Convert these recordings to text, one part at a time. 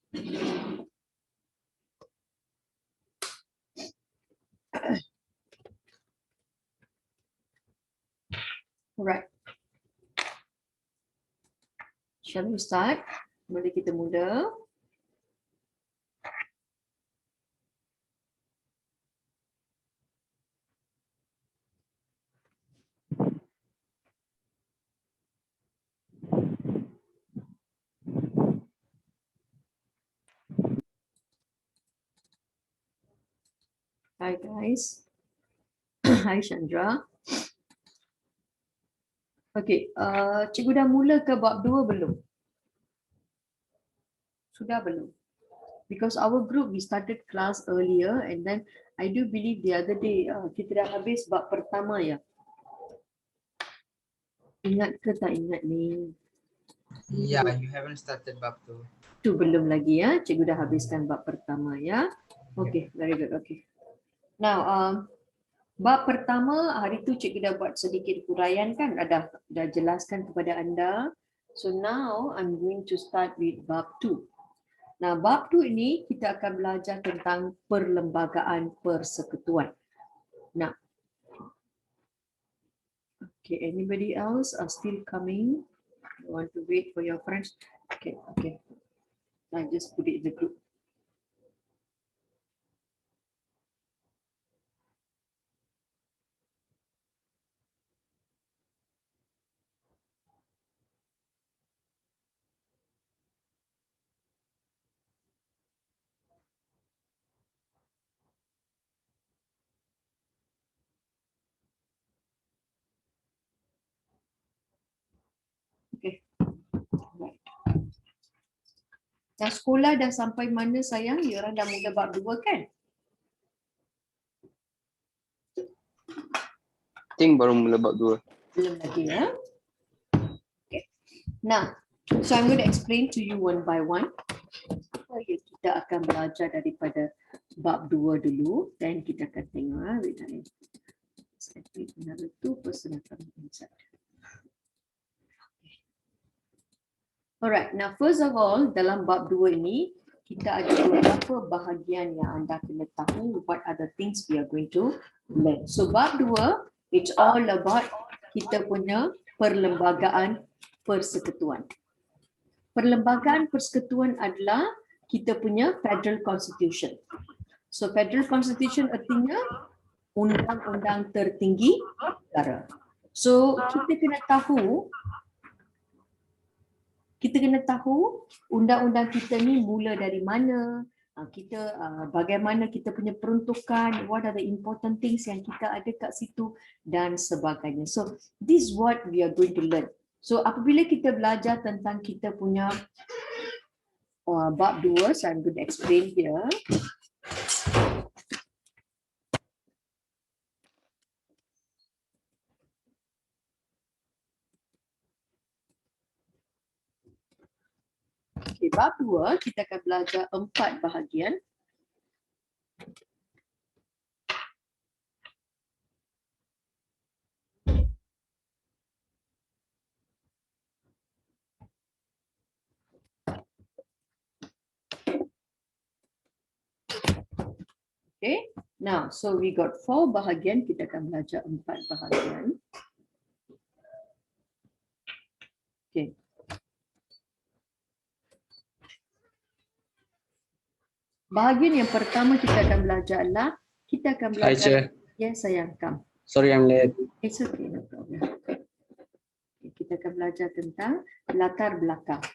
Alright. Shall we start? Mari kita mula. Hi guys. Hi Chandra. Okay, cikgu dah mula ke bab 2 belum? Sudah belum? Because our group we started class earlier and then I do believe the other day kita dah habis bab pertama ya. Ingat ke tak ingat ni? Yeah, you haven't started bab 2. Tu belum lagi ya. Cikgu dah habiskan bab pertama ya. Okay, very good. Okay. Now, bab pertama hari tu cikgu dah buat sedikit huraian kan, dah jelaskan kepada anda. So now I'm going to start with bab 2. Nah, bab 2 ini kita akan belajar tentang perlembagaan persekutuan. Nah, okay, anybody else are still coming? You want to wait for your friends? Okay. I just put it in the group. Okay. Right. Dah sekolah dah sampai mana sayang? Diorang dah mula bab 2 kan? Think baru mula bab 2. Belum lagi ya. Okay. Now, so I'm going to explain to you one by one. Kita akan belajar daripada bab 2 dulu, dan kita akan tengok. Saya pilih another 2 personal inside. Alright, now first of all, dalam bab 2 ini, kita ada beberapa bahagian yang anda kena tahu what are the things we are going to learn. So bab 2, it's all about kita punya perlembagaan persekutuan. Perlembagaan persekutuan adalah kita punya Federal Constitution. So Federal Constitution artinya undang-undang tertinggi negara. So kita kena tahu undang-undang kita ni mula dari mana, bagaimana kita punya peruntukan, what are the important things yang kita ada kat situ dan sebagainya. So this is what we are going to learn. So apabila kita belajar tentang kita punya bab 2, so I'm going to explain here. Okay, bab 2 kita akan belajar 4 bahagian. Okay, now so we got 4 bahagian, kita akan belajar 4 bahagian. Okay. Bahagian yang pertama kita akan belajar adalah kita akan belajar. Yes, sayang, come. Sorry, I'm late. It's okay, no problem. Okay, kita akan belajar tentang latar belakang.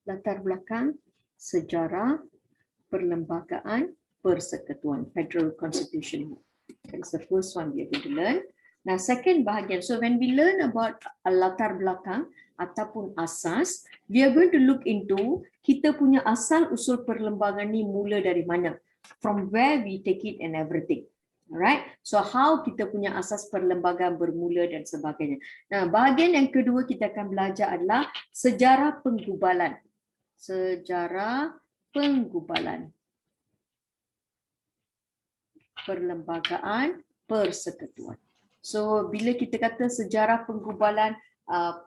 Latar belakang sejarah perlembagaan persekutuan, Federal Constitution. That's the first one we are going to learn. Now, second bahagian. So when we learn about latar belakang ataupun asas, we are going to look into kita punya asal usul perlembagaan ni mula dari mana, from where we take it and everything. Alright, so how kita punya asas perlembagaan bermula dan sebagainya. Nah, bahagian yang kedua kita akan belajar adalah sejarah penggubalan. Sejarah penggubalan perlembagaan persekutuan. So bila kita kata sejarah penggubalan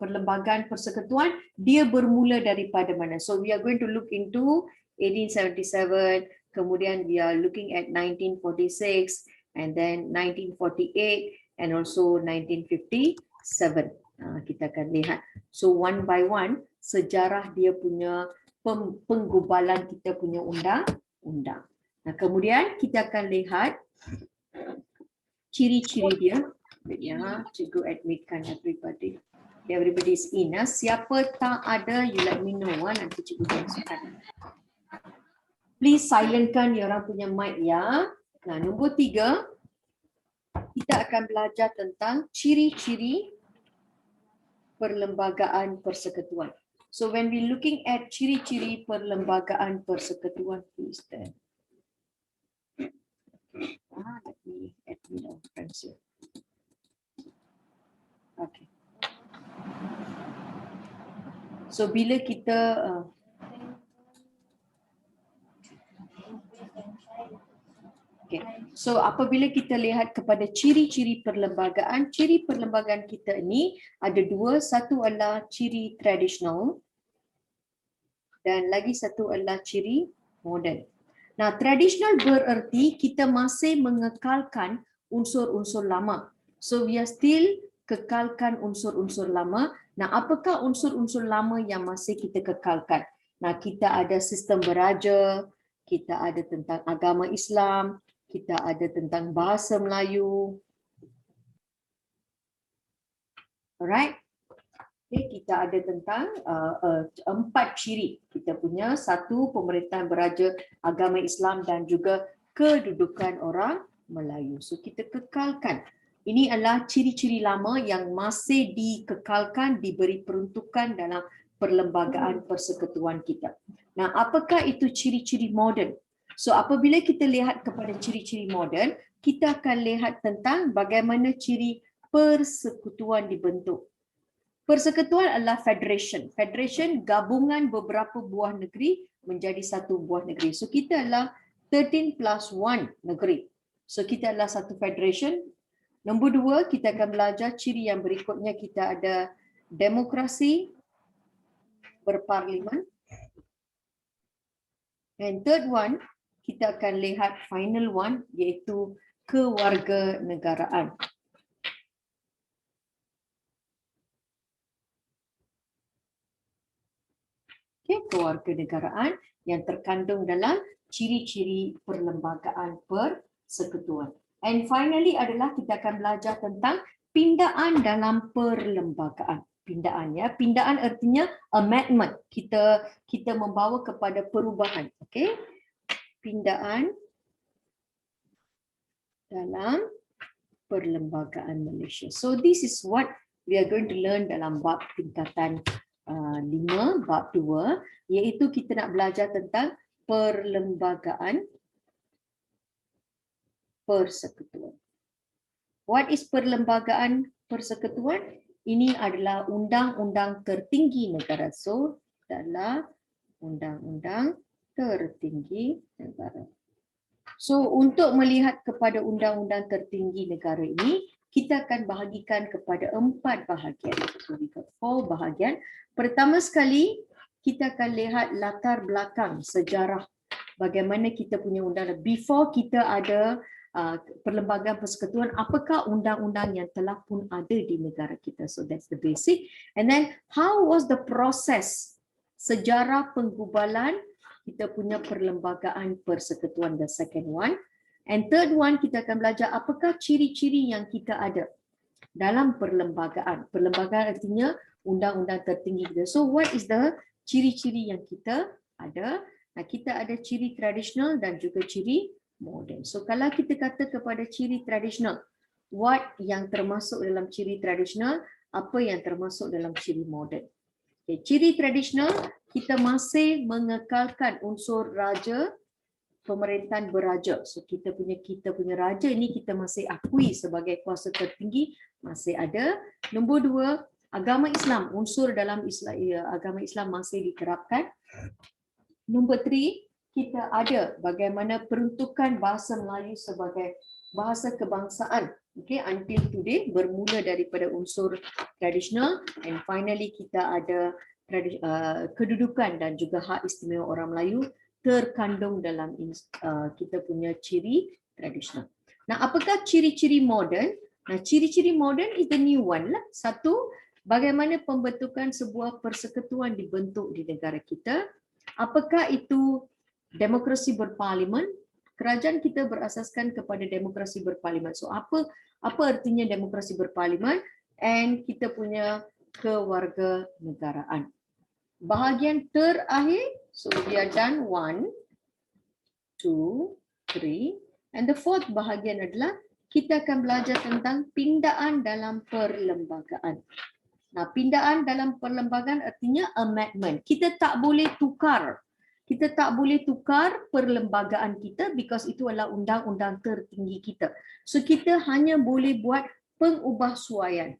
perlembagaan persekutuan, dia bermula daripada mana. So we are going to look into 1877, kemudian we are looking at 1946, and then 1948, and also 1957. Kita akan lihat. So one by one, sejarah dia punya penggubalan kita punya undang-undang. Nah, kemudian kita akan lihat ciri-ciri dia. Ya, cikgu admitkan everybody. Everybody is in. Siapa tak ada, you let me know. Nanti cikgu masukkan. Please silentkan orang punya mic ya. Nah, nombor 3, kita akan belajar tentang ciri-ciri perlembagaan persekutuan. So when we looking at ciri-ciri perlembagaan persekutuan, please then. Let me add my friends here. Okay. So bila kita okay. So apabila kita lihat kepada ciri-ciri perlembagaan, ciri perlembagaan kita ini ada 2, satu adalah ciri tradisional dan lagi satu adalah ciri moden. Nah, tradisional bererti kita masih mengekalkan unsur-unsur lama. So we are still kekalkan unsur-unsur lama. Nah, apakah unsur-unsur lama yang masih kita kekalkan? Nah, kita ada sistem beraja, kita ada tentang agama Islam, kita ada tentang bahasa Melayu. Alright. Okay, kita ada tentang 4 ciri. Kita punya 1, pemerintahan beraja, agama Islam dan juga kedudukan orang Melayu. So kita kekalkan. Ini adalah ciri-ciri lama yang masih dikekalkan, diberi peruntukan dalam perlembagaan persekutuan kita. Nah, apakah itu ciri-ciri moden? So apabila kita lihat kepada ciri-ciri moden, kita akan lihat tentang bagaimana ciri persekutuan dibentuk. Persekutuan adalah federation. Federation gabungan beberapa buah negeri menjadi satu buah negeri. So kita adalah 13 plus 1 negeri. So kita adalah satu federation. Nombor 2, kita akan belajar ciri yang berikutnya. Kita ada demokrasi berparlimen. And third one, kita akan lihat final one, iaitu kewarganegaraan. Okay, kewarganegaraan yang terkandung dalam ciri-ciri perlembagaan persekutuan. And finally adalah kita akan belajar tentang pindaan dalam perlembagaan. Pindaan ya, pindaan artinya amendment. Kita membawa kepada perubahan. Okay, pindaan dalam perlembagaan Malaysia. So this is what we are going to learn dalam bab tingkatan 5, bab 2, iaitu kita nak belajar tentang perlembagaan persekutuan. What is perlembagaan persekutuan? Ini adalah undang-undang tertinggi negara. So, adalah undang-undang tertinggi negara. So, untuk melihat kepada undang-undang tertinggi negara ini, kita akan bahagikan kepada 4 bahagian. So, we got 4 bahagian. Pertama sekali, kita akan lihat latar belakang sejarah bagaimana kita punya undang. Before kita ada perlembagaan persekutuan, apakah undang-undang yang telah pun ada di negara kita. So that's the basic. And then how was the process, sejarah penggubalan kita punya perlembagaan persekutuan, the second one. And third one, kita akan belajar apakah ciri-ciri yang kita ada dalam perlembagaan. Perlembagaan artinya undang-undang tertinggi kita. So what is the ciri-ciri yang kita ada? Nah, kita ada ciri tradisional dan juga ciri moden. So kalau kita kata kepada ciri tradisional, what yang termasuk dalam ciri tradisional, apa yang termasuk dalam ciri moden. Okay, ciri tradisional, kita masih mengekalkan unsur raja, pemerintahan beraja. So kita punya raja ini kita masih akui sebagai kuasa tertinggi, masih ada. Nombor 2, agama Islam, unsur dalam Islam, agama Islam masih diterapkan. Nombor 3, kita ada bagaimana peruntukan bahasa Melayu sebagai bahasa kebangsaan. Okay, until today bermula daripada unsur tradisional and finally kita ada kedudukan dan juga hak istimewa orang Melayu terkandung dalam kita punya ciri tradisional. Nah, apakah ciri-ciri moden? Nah, ciri-ciri moden is the new one lah. Satu, bagaimana pembentukan sebuah persekutuan dibentuk di negara kita. Apakah itu demokrasi berparlimen? Kerajaan kita berasaskan kepada demokrasi berparlimen. So apa artinya demokrasi berparlimen? And kita punya kewarganegaraan. Bahagian terakhir, so we are done 1, 2, 3, and the fourth bahagian adalah kita akan belajar tentang pindaan dalam perlembagaan. Nah, pindaan dalam perlembagaan artinya amendment. Kita tak boleh tukar. Kita tak boleh tukar perlembagaan kita because itu adalah undang-undang tertinggi kita. So kita hanya boleh buat pengubahsuaian.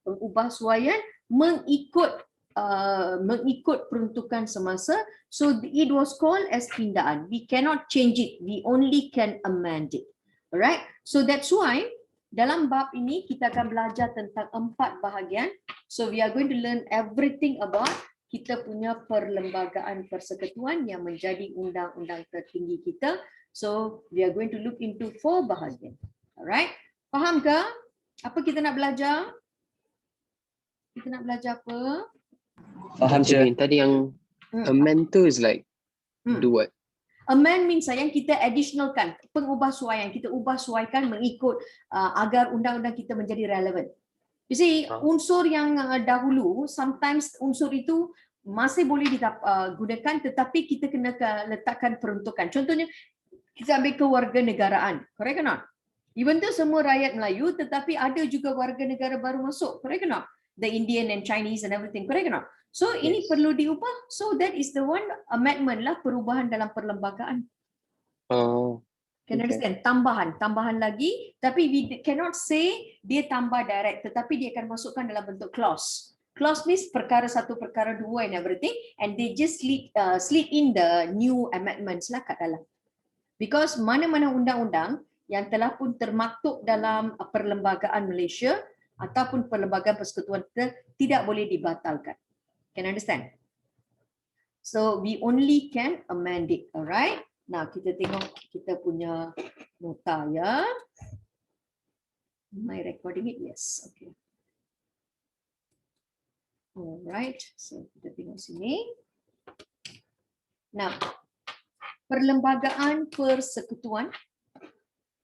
Pengubahsuaian mengikut peruntukan semasa. So it was called as pindaan. We cannot change it. We only can amend it. Alright? So that's why dalam bab ini kita akan belajar tentang 4 bahagian. So we are going to learn everything about kita punya perlembagaan persekutuan yang menjadi undang-undang tertinggi kita. So we are going to look into 4 bahagian. Alright? Faham ke? Apa kita nak belajar? Kita nak belajar apa? Faham je. Tadi yang amend tu is like do what? Amend means sayang kita additionalkan, pengubahsuaian, kita ubahsuaikan mengikut agar undang-undang kita menjadi relevant. You see, unsur yang dahulu, sometimes unsur itu masih boleh digunakan tetapi kita kena letakkan peruntukan. Contohnya, kita ambil kewarganegaraan, correct or not? Even though semua rakyat Melayu tetapi ada juga warga negara baru masuk, correct or not? The Indian and Chinese and everything, correct or not? So ini perlu diubah. So that is the one amendment lah, perubahan dalam perlembagaan. Can understand? Tambahan lagi. Tapi we cannot say dia tambah direct, tetapi dia akan masukkan dalam bentuk clause. Clause means perkara 1, perkara 2 and everything, and they just slid in the new amendments lah kat dalam. Because mana-mana undang-undang yang telah pun termaktub dalam perlembagaan Malaysia ataupun perlembagaan persekutuan kita tidak boleh dibatalkan. Can understand? So we only can amend it, alright? Now kita tengok kita punya nota ya. Am I recording it? Yes, okay. Alright, so kita tengok sini. Now, perlembagaan persekutuan.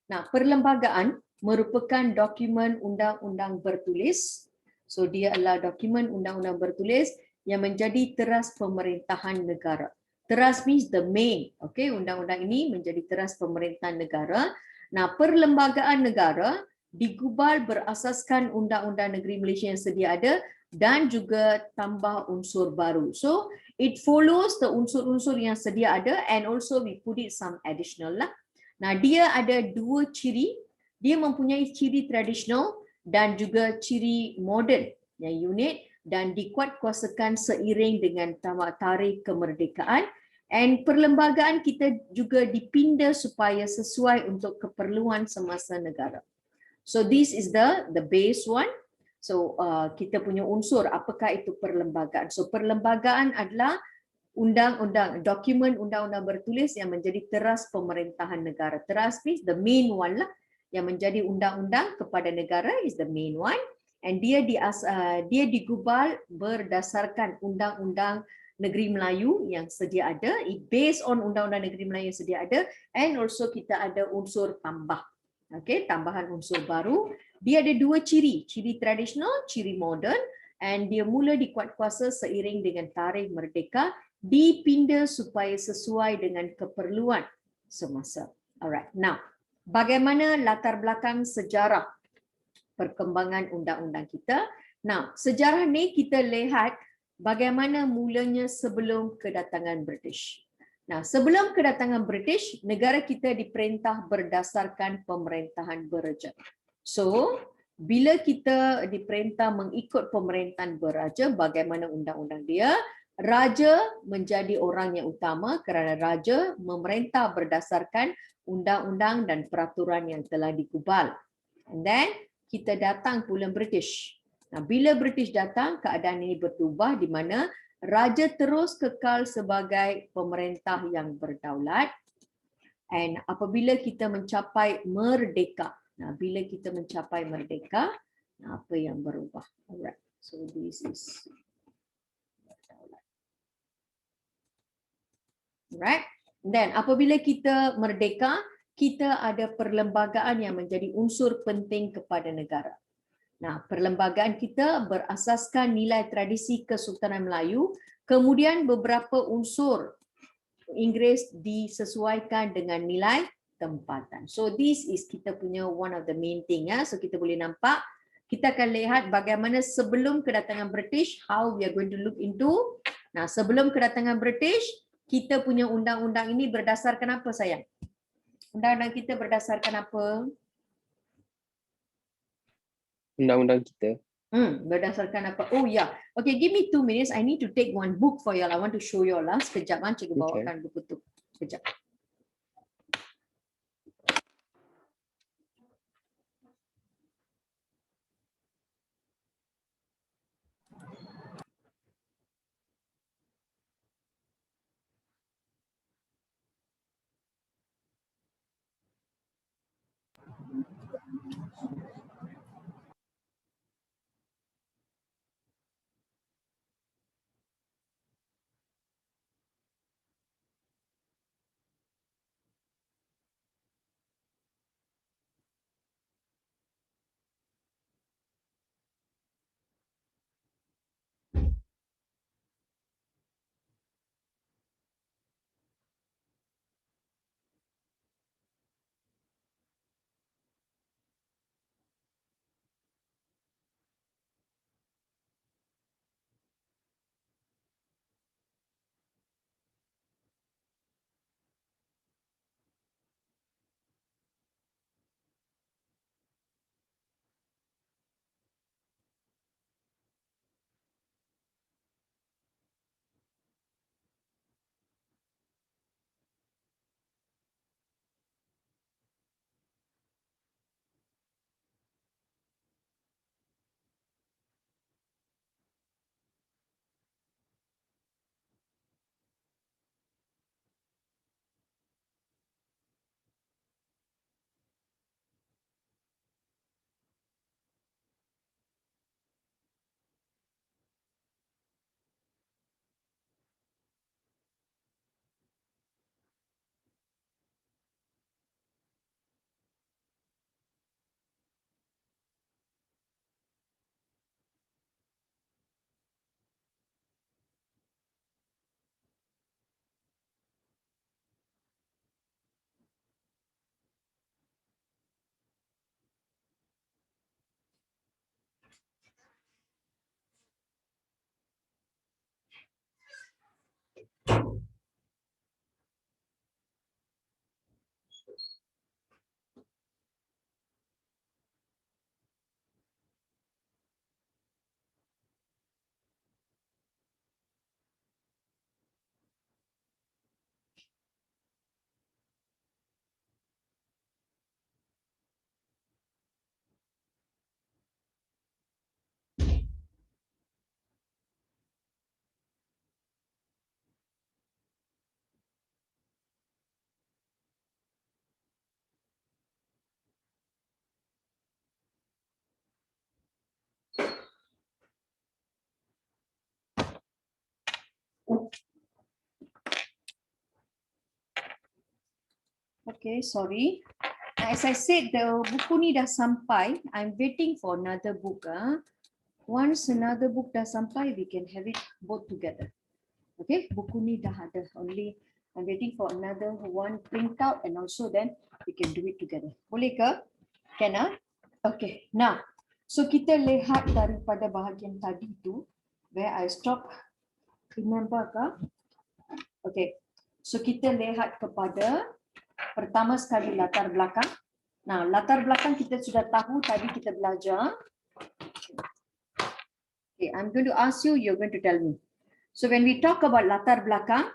Nah, perlembagaan merupakan dokumen undang-undang bertulis. So dia adalah dokumen undang-undang bertulis yang menjadi teras pemerintahan negara. Teras means the main. Okay, undang-undang ini menjadi teras pemerintahan negara. Nah, perlembagaan negara digubal berasaskan undang-undang negeri Malaysia yang sedia ada dan juga tambah unsur baru. So it follows the unsur-unsur yang sedia ada and also we put it some additional lah. Nah, dia ada 2 ciri. Dia mempunyai ciri tradisional dan juga ciri moden yang unik dan dikuatkuasakan seiring dengan tarikh kemerdekaan, and perlembagaan kita juga dipinda supaya sesuai untuk keperluan semasa negara. So this is the base one. So kita punya unsur apakah itu perlembagaan. So perlembagaan adalah undang-undang, dokumen undang-undang bertulis yang menjadi teras pemerintahan negara. Teras means the main one lah, yang menjadi undang-undang kepada negara is the main one, and dia digubal berdasarkan undang-undang negeri Melayu yang sedia ada, based on undang-undang negeri Melayu yang sedia ada, and also kita ada unsur tambah. Okay, tambahan unsur baru. Dia ada 2 ciri, ciri tradisional, ciri moden, and dia mula dikuatkuasa seiring dengan tarikh merdeka, dipinda supaya sesuai dengan keperluan semasa. Alright, now bagaimana latar belakang sejarah perkembangan undang-undang kita? Nah, sejarah ni kita lihat bagaimana mulanya sebelum kedatangan British. Nah, sebelum kedatangan British, negara kita diperintah berdasarkan pemerintahan beraja. So, bila kita diperintah mengikut pemerintahan beraja, bagaimana undang-undang dia? Raja menjadi orang yang utama kerana raja memerintah berdasarkan undang-undang dan peraturan yang telah digubal. And then kita datang pula British. Nah, bila British datang, keadaan ini berubah di mana raja terus kekal sebagai pemerintah yang berdaulat. And apabila kita mencapai merdeka, nah bila kita mencapai merdeka, nah, apa yang berubah? Alright, so this is berdaulat. Right? Dan apabila kita merdeka, kita ada perlembagaan yang menjadi unsur penting kepada negara. Nah, perlembagaan kita berasaskan nilai tradisi Kesultanan Melayu, kemudian beberapa unsur Inggeris disesuaikan dengan nilai tempatan. So this is kita punya one of the main thing ya. So kita boleh nampak, kita akan lihat bagaimana sebelum kedatangan British, how we are going to look into. Nah, sebelum kedatangan British, kita punya undang-undang ini berdasarkan apa sayang? Undang-undang kita berdasarkan apa? Undang-undang kita. Berdasarkan apa? Oh ya. Yeah. Okay, give me 2 minutes. I need to take one book for y'all. I want to show y'all lah. Sekejap kan, cikgu bawakan buku tu. Sekejap. Okay, sorry. As I said, the buku ni dah sampai. I'm waiting for another book. Once another book dah sampai, we can have it both together. Okay, buku ni dah ada. Only I'm waiting for another one printout and also then we can do it together. Boleh ke? Can ah? Okay, now. So kita lihat daripada bahagian tadi tu, where I stop. Remember ke? Okay, so kita lihat kepada pertama sekali latar belakang. Nah, latar belakang kita sudah tahu tadi kita belajar. Okay, I'm going to ask you, you're going to tell me. So when we talk about latar belakang,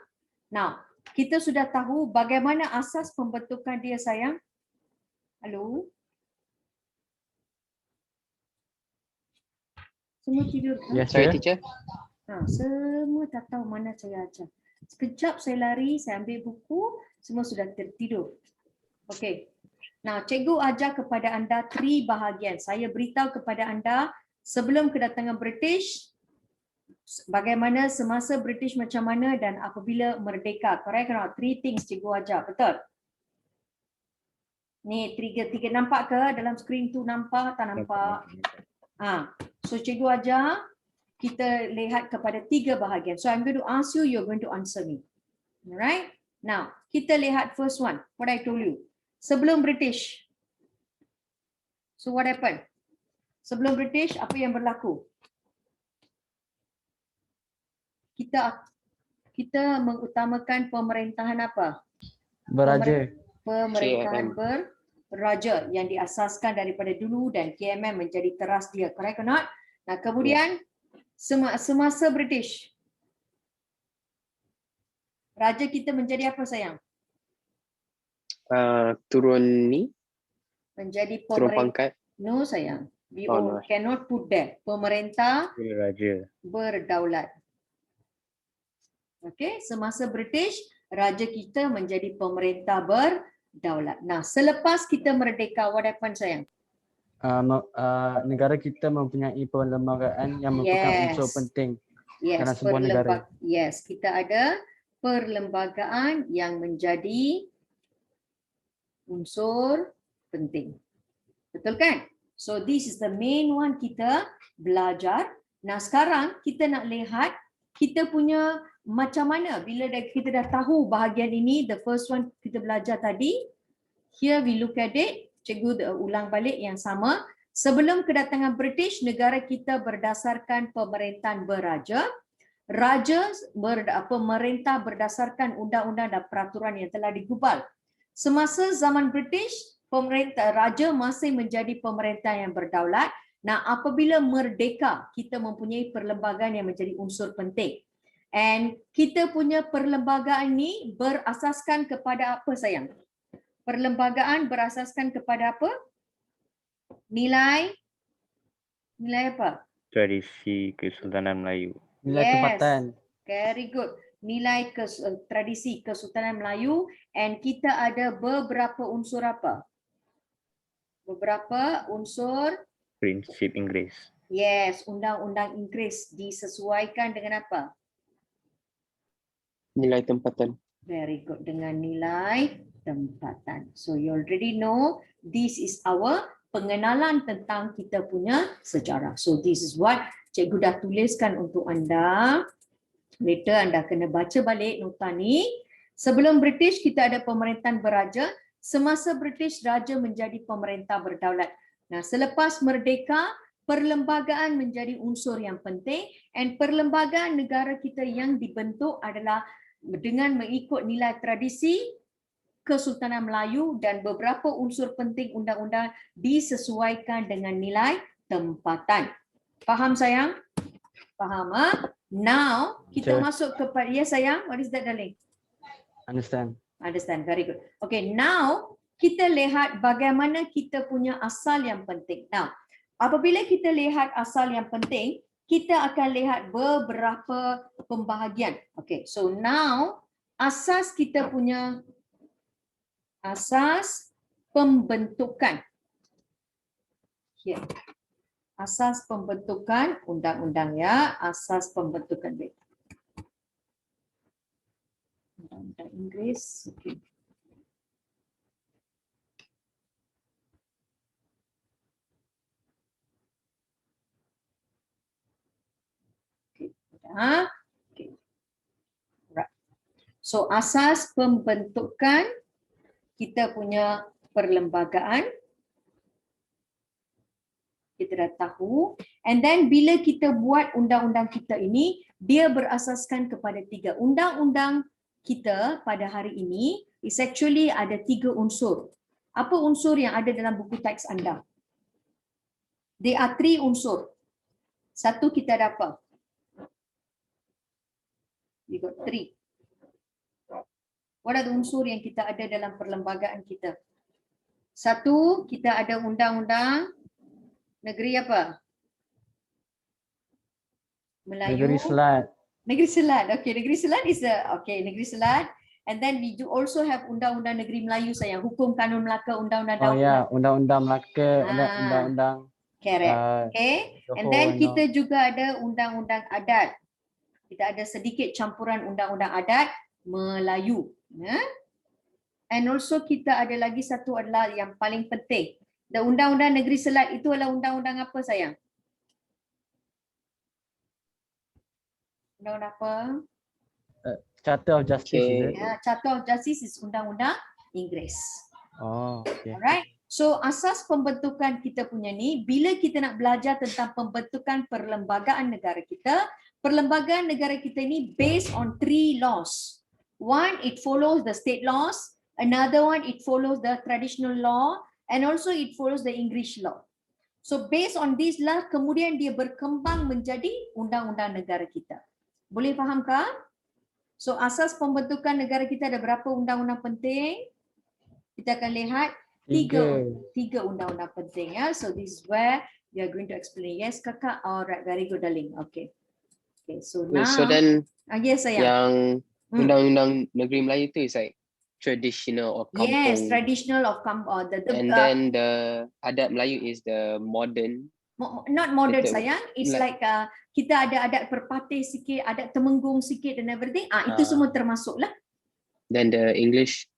now kita sudah tahu bagaimana asas pembentukan dia sayang. Halo? Semua tidur kan? Yes, Sorry, teacher. teacher. Semua tak tahu mana saya ajar. Sekejap saya lari, saya ambil buku, semua sudah tertidur. Okey. Nah, cikgu ajar kepada anda 3 bahagian. Saya beritahu kepada anda sebelum kedatangan British, bagaimana semasa British macam mana dan apabila merdeka. Correct or not? 3 things cikgu ajar, betul? Ni tiga nampak ke dalam skrin tu, nampak tak nampak? So cikgu ajar kita lihat kepada 3 bahagian. So I'm going to ask you, you're going to answer me. Alright? Now, kita lihat first one, what I told you. Sebelum British. So what happened? Sebelum British, apa yang berlaku? Kita mengutamakan pemerintahan apa? Beraja. Pemerintahan beraja yang diasaskan daripada dulu dan KMM menjadi teras dia. Correct or not? Nah, kemudian semasa British, raja kita menjadi apa sayang? Turun ni, Menjadi turun pemerintah. pangkat. No sayang. We Oh, no. cannot put that. Pemerintah Raja. berdaulat. Okey, semasa British, raja kita menjadi pemerintah berdaulat. Nah, selepas kita merdeka, what happened sayang? Negara kita mempunyai perlembagaan yang merupakan Yes. unsur penting. Yes, Dalam sebuah negara. Yes, kita ada perlembagaan yang menjadi unsur penting. Betul kan? So this is the main one kita belajar. Nah, sekarang kita nak lihat kita punya macam mana bila kita dah tahu bahagian ini, the first one kita belajar tadi. Here we look at it. Cikgu ulang balik yang sama. Sebelum kedatangan British, negara kita berdasarkan pemerintahan beraja. Pemerintah berdasarkan undang-undang dan peraturan yang telah digubal. Semasa zaman British, raja masih menjadi pemerintah yang berdaulat. Nah, apabila merdeka, kita mempunyai perlembagaan yang menjadi unsur penting. And kita punya perlembagaan ni berasaskan kepada apa sayang? Perlembagaan berasaskan kepada apa? Nilai apa? Tradisi Kesultanan Melayu. Nilai Yes. tempatan. Very good. Nilai tradisi Kesultanan Melayu, and kita ada beberapa unsur apa? Beberapa unsur. Prinsip Inggeris. Yes, undang-undang Inggeris disesuaikan dengan apa? Nilai tempatan. Very good, dengan nilai tempatan. So you already know this is our pengenalan tentang kita punya sejarah. So this is what cikgu dah tuliskan untuk anda. Later anda kena baca balik nota ni. Sebelum British kita ada pemerintahan beraja. Semasa British, raja menjadi pemerintah berdaulat. Nah, selepas merdeka, perlembagaan menjadi unsur yang penting, and perlembagaan negara kita yang dibentuk adalah dengan mengikut nilai tradisi Kesultanan Melayu dan beberapa unsur penting undang-undang disesuaikan dengan nilai tempatan. Faham sayang? Faham? Now kita Sure. masuk kepada, yes sayang, what is that darling? Understand. Understand, very good. Okay, now kita lihat bagaimana kita punya asal yang penting. Now, apabila kita lihat asal yang penting, kita akan lihat beberapa pembahagian. Okay, so now asas kita punya asas pembentukan. Here. Asas pembentukan undang-undang ya, asas pembentukan undang-undang Inggeris. Okay. Okay. Right. So asas pembentukan kita punya perlembagaan kita dah tahu, and then bila kita buat undang-undang kita ini, dia berasaskan kepada 3. Undang-undang kita pada hari ini is actually ada 3 unsur. Apa unsur yang ada dalam buku teks anda? There are 3 unsur. Satu kita ada apa? We got 3. What are the unsur yang kita ada dalam perlembagaan kita? 1, kita ada undang-undang negeri apa? Melayu. Negeri Selat. Negeri Selat. Okay, Negeri Selat is Negeri Selat. And then we do also have Undang-Undang Negeri Melayu sayang. Hukum Kanun Melaka, Undang-Undang Oh Daud. ya, Undang-Undang Melaka, Ah. Undang-Undang Correct. Okay. And then Johor, kita juga ada Undang-Undang Adat. Kita ada sedikit campuran Undang-Undang Adat Melayu. Ya. And also kita ada lagi satu adalah yang paling penting. The Undang-Undang Negeri Selat itu adalah undang-undang apa sayang? Undang-undang apa? Charter of Justice. Okay. Is it? Ya, Charter of Justice is undang-undang Inggeris. Oh, okay. Alright. So asas pembentukan kita punya ni, bila kita nak belajar tentang pembentukan perlembagaan negara kita, perlembagaan negara kita ni based on 3 laws. One, it follows the state laws. Another one, it follows the traditional law. And also it follows the English law. So based on this lah, kemudian dia berkembang menjadi undang-undang negara kita. Boleh fahamkah? So asas pembentukan negara kita ada berapa undang-undang penting? Kita akan lihat 3 undang-undang penting ya. So this is where we are going to explain. Yes kakak? Alright, very good darling. Okay. Okay, so now So then yes sayang. yang undang-undang negeri Melayu tu is like traditional or kampung. Yes, traditional of And then the adat Melayu is the modern. not modern Betul. sayang. It's like kita ada adat perpatih sikit, adat temenggung sikit dan everything. Itu Ah. semua termasuk lah. Then the English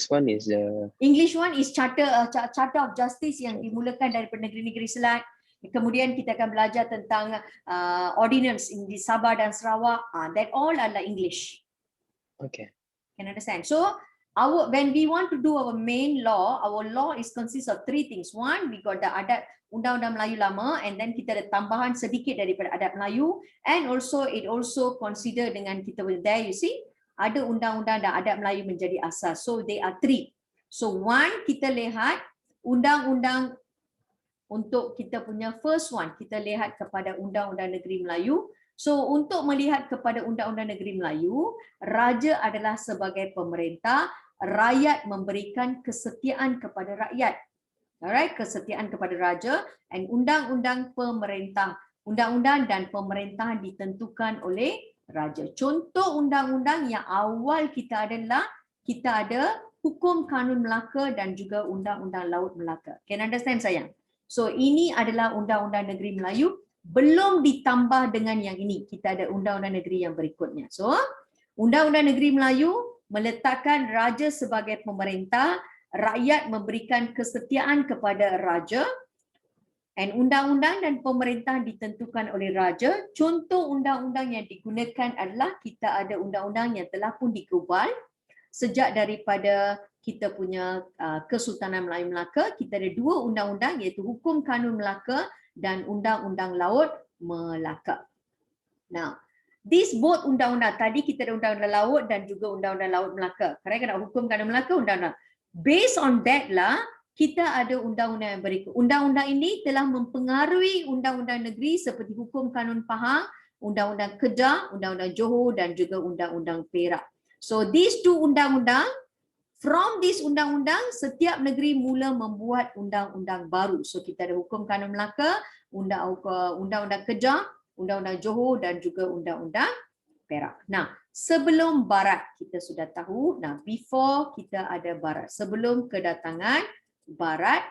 one is the English one is Charter of Justice yang dimulakan daripada negeri-negeri Selat. Kemudian kita akan belajar tentang ordinance di Sabah dan Sarawak. That all adalah English. okay. Can understand? So when we want to do our main law, our law is consists of 3 things. One, we got the adat Undang-Undang Melayu Lama, and then kita ada tambahan sedikit daripada adat Melayu, and also it also consider dengan kita there you see ada undang-undang dan adat Melayu menjadi asas. So they are 3. So one, kita lihat undang-undang untuk kita punya first one, kita lihat kepada Undang-Undang Negeri Melayu. So untuk melihat kepada Undang-Undang Negeri Melayu, raja adalah sebagai pemerintah, rakyat memberikan kesetiaan kepada rakyat. Alright, kesetiaan kepada raja, and undang-undang pemerintah. Undang-undang dan pemerintah ditentukan oleh raja. Contoh undang-undang yang awal kita adalah kita ada Hukum Kanun Melaka dan juga Undang-Undang Laut Melaka. Can understand sayang? So ini adalah Undang-Undang Negeri Melayu, belum ditambah dengan yang ini. Kita ada Undang-Undang Negeri yang berikutnya. So Undang-Undang Negeri Melayu meletakkan raja sebagai pemerintah, rakyat memberikan kesetiaan kepada raja, and undang-undang dan pemerintah ditentukan oleh raja. Contoh undang-undang yang digunakan adalah kita ada undang-undang yang telah pun digubal sejak daripada kita punya Kesultanan Melayu Melaka. Kita ada 2 undang-undang iaitu Hukum Kanun Melaka dan Undang-Undang Laut Melaka. Now, these both undang-undang, tadi kita ada Undang-Undang Laut dan juga Undang-Undang Laut Melaka. Kerana Hukum Kanun Melaka, Undang-Undang. Based on that lah, kita ada undang-undang yang berikut. Undang-undang ini telah mempengaruhi undang-undang negeri seperti Hukum Kanun Pahang, Undang-Undang Kedah, Undang-Undang Johor dan juga Undang-Undang Perak. So these 2 undang-undang, from this undang-undang, setiap negeri mula membuat undang-undang baru. So kita ada Hukum Kanun Melaka, Undang-Undang Kedah, Undang-Undang Johor dan juga Undang-Undang Perak. Nah, sebelum Barat kita sudah tahu, before kita ada Barat, sebelum kedatangan Barat,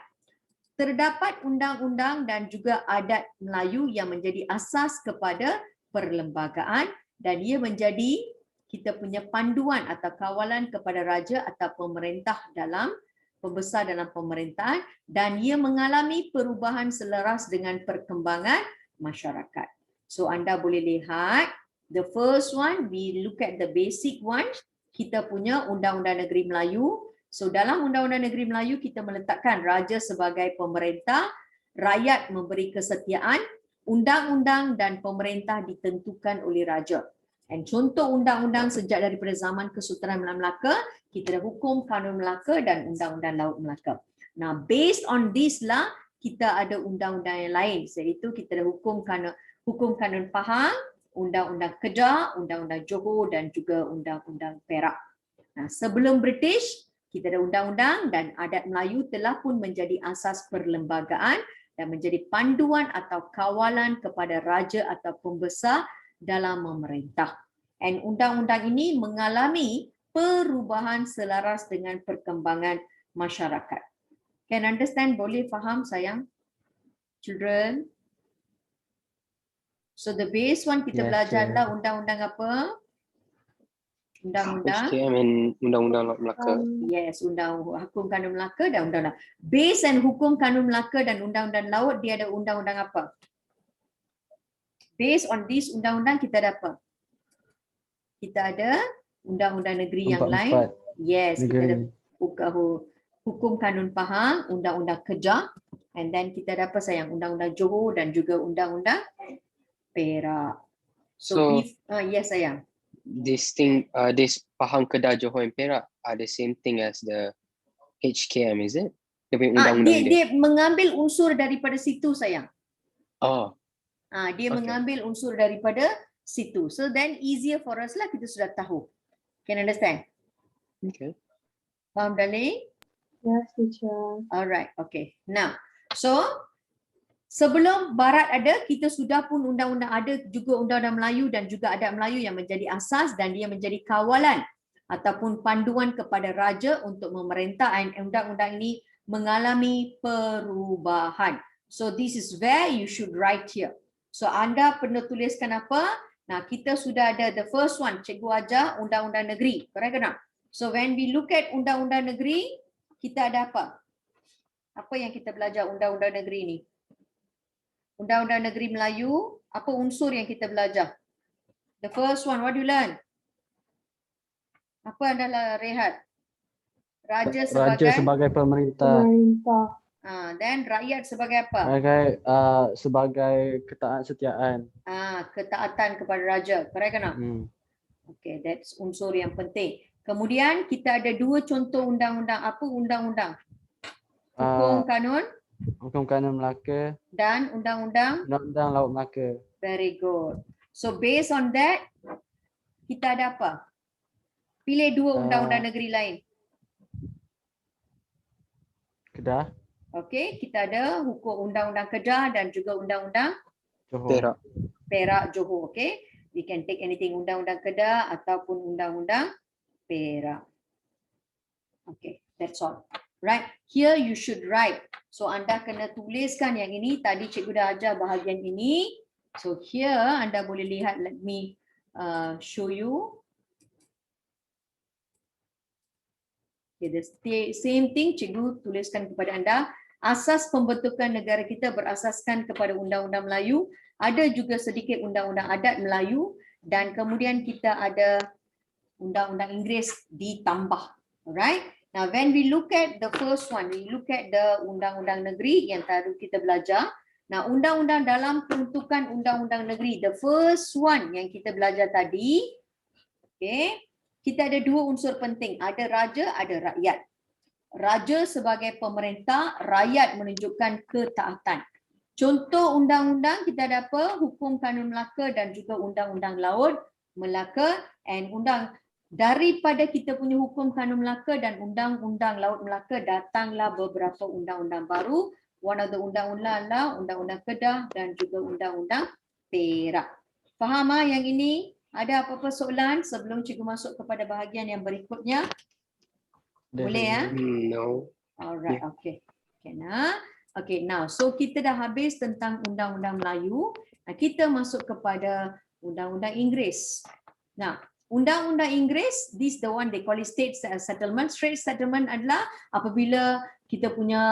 terdapat undang-undang dan juga adat Melayu yang menjadi asas kepada perlembagaan, dan ia menjadi kita punya panduan atau kawalan kepada raja atau pemerintah dalam pembesar dalam pemerintahan, dan ia mengalami perubahan selaras dengan perkembangan masyarakat. So anda boleh lihat the first one, we look at the basic one, kita punya Undang-Undang Negeri Melayu. So dalam Undang-Undang Negeri Melayu kita meletakkan raja sebagai pemerintah, rakyat memberi kesetiaan, undang-undang dan pemerintah ditentukan oleh raja. Dan contoh undang-undang sejak daripada zaman Kesultanan Melayu Melaka, kita ada Hukum Kanun Melaka dan Undang-Undang Laut Melaka. Nah, based on this lah, kita ada undang-undang yang lain, iaitu kita ada Hukum Kanun Pahang, Undang-Undang Kedah, Undang-Undang Johor dan juga Undang-Undang Perak. Nah, sebelum British, kita ada undang-undang dan adat Melayu telah pun menjadi asas perlembagaan dan menjadi panduan atau kawalan kepada raja atau pembesar dalam memerintah. Dan undang-undang ini mengalami perubahan selaras dengan perkembangan masyarakat. Can understand? Boleh faham sayang? Children? So the base one kita Yes, belajar sir. adalah undang-undang apa? Undang-undang. HKM and Undang-Undang Laut Melaka. Yes, Undang Hukum Kanun Melaka dan Undang-Undang. Base and Hukum Kanun Melaka dan Undang-Undang Laut, dia ada undang-undang apa? Based on this undang-undang kita ada apa? Kita ada undang-undang negeri yang lain. Empat Yes, kita ada negeri. Hukum Kanun Pahang, Undang-Undang Kedah, and then kita ada apa sayang? Undang-Undang Johor dan juga Undang-Undang Perak. So, yes sayang. this Pahang, Kedah, Johor and Perak are the same thing as the HKM, is it? Dia punya undang-undang Dia mengambil unsur daripada situ sayang. Oh, Dia Okay. mengambil unsur daripada situ. So then easier for us lah, kita sudah tahu. Can understand? okay. Faham darling? Yes, teacher. Alright, okay. Now, so sebelum Barat ada, kita sudah pun undang-undang ada juga undang-undang Melayu dan juga adat Melayu yang menjadi asas dan dia menjadi kawalan ataupun panduan kepada raja untuk memerintah, dan undang-undang ini mengalami perubahan. So this is where you should write here. So anda perlu tuliskan apa? Nah, kita sudah ada the first one, cikgu ajar undang-undang negeri. Correct ke tak? So when we look at undang-undang negeri, kita ada apa? Apa yang kita belajar undang-undang negeri ni? Undang-undang negeri Melayu, apa unsur yang kita belajar? The first one, what do you learn? Apa adalah Rehat? Raja Sebagai pemerintah. Pemerintah. Dan rakyat sebagai apa? Sebagai ketaatan-setiaan. Ketaatan kepada raja. Correct ke tak? Okay, that's unsur yang penting. Kemudian kita ada dua contoh undang-undang. Apa undang-undang? Hukum Kanun Melaka dan Undang-Undang Laut Melaka. Very good. So based on that, kita ada apa? Pilih dua undang-undang negeri lain. Kedah, Okay, kita ada hukum Undang-Undang Kedah dan juga Undang-Undang Johor. Perak, Johor. Okay, we can take anything Undang-Undang Kedah ataupun Undang-Undang Perak. Okay, that's all. Right, here you should write. So anda kena tuliskan yang ini. Tadi cikgu dah ajar bahagian ini. So here anda boleh lihat. Let me show you. Okay, the same thing cikgu tuliskan kepada anda. Asas pembentukan negara kita berasaskan kepada Undang-Undang Melayu. Ada juga sedikit Undang-Undang Adat Melayu. Dan kemudian kita ada Undang-Undang Inggeris ditambah. Alright. Now when we look at the first one, we look at the Undang-Undang Negeri yang tadi kita belajar. Nah, undang-undang dalam peruntukan Undang-Undang Negeri, the first one yang kita belajar tadi, okay, kita ada dua unsur penting, ada raja, ada rakyat. Raja sebagai pemerintah, rakyat menunjukkan ketaatan. Contoh undang-undang kita ada apa? Hukum Kanun Melaka dan juga Undang-Undang Laut Melaka, and daripada kita punya Hukum Kanun Melaka dan Undang-Undang Laut Melaka datanglah beberapa undang-undang baru. One of the undang-undang adalah Undang-Undang Kedah dan juga Undang-Undang Perak. Faham yang ini? Ada apa-apa soalan sebelum cikgu masuk kepada bahagian yang berikutnya? Boleh ya? No. Alright, okay. Okay, now so kita dah habis tentang Undang-Undang Melayu. Kita masuk kepada Undang-Undang Inggeris. Nah, Undang-Undang Inggeris, this the one they call it state settlement. State settlement adalah apabila kita punya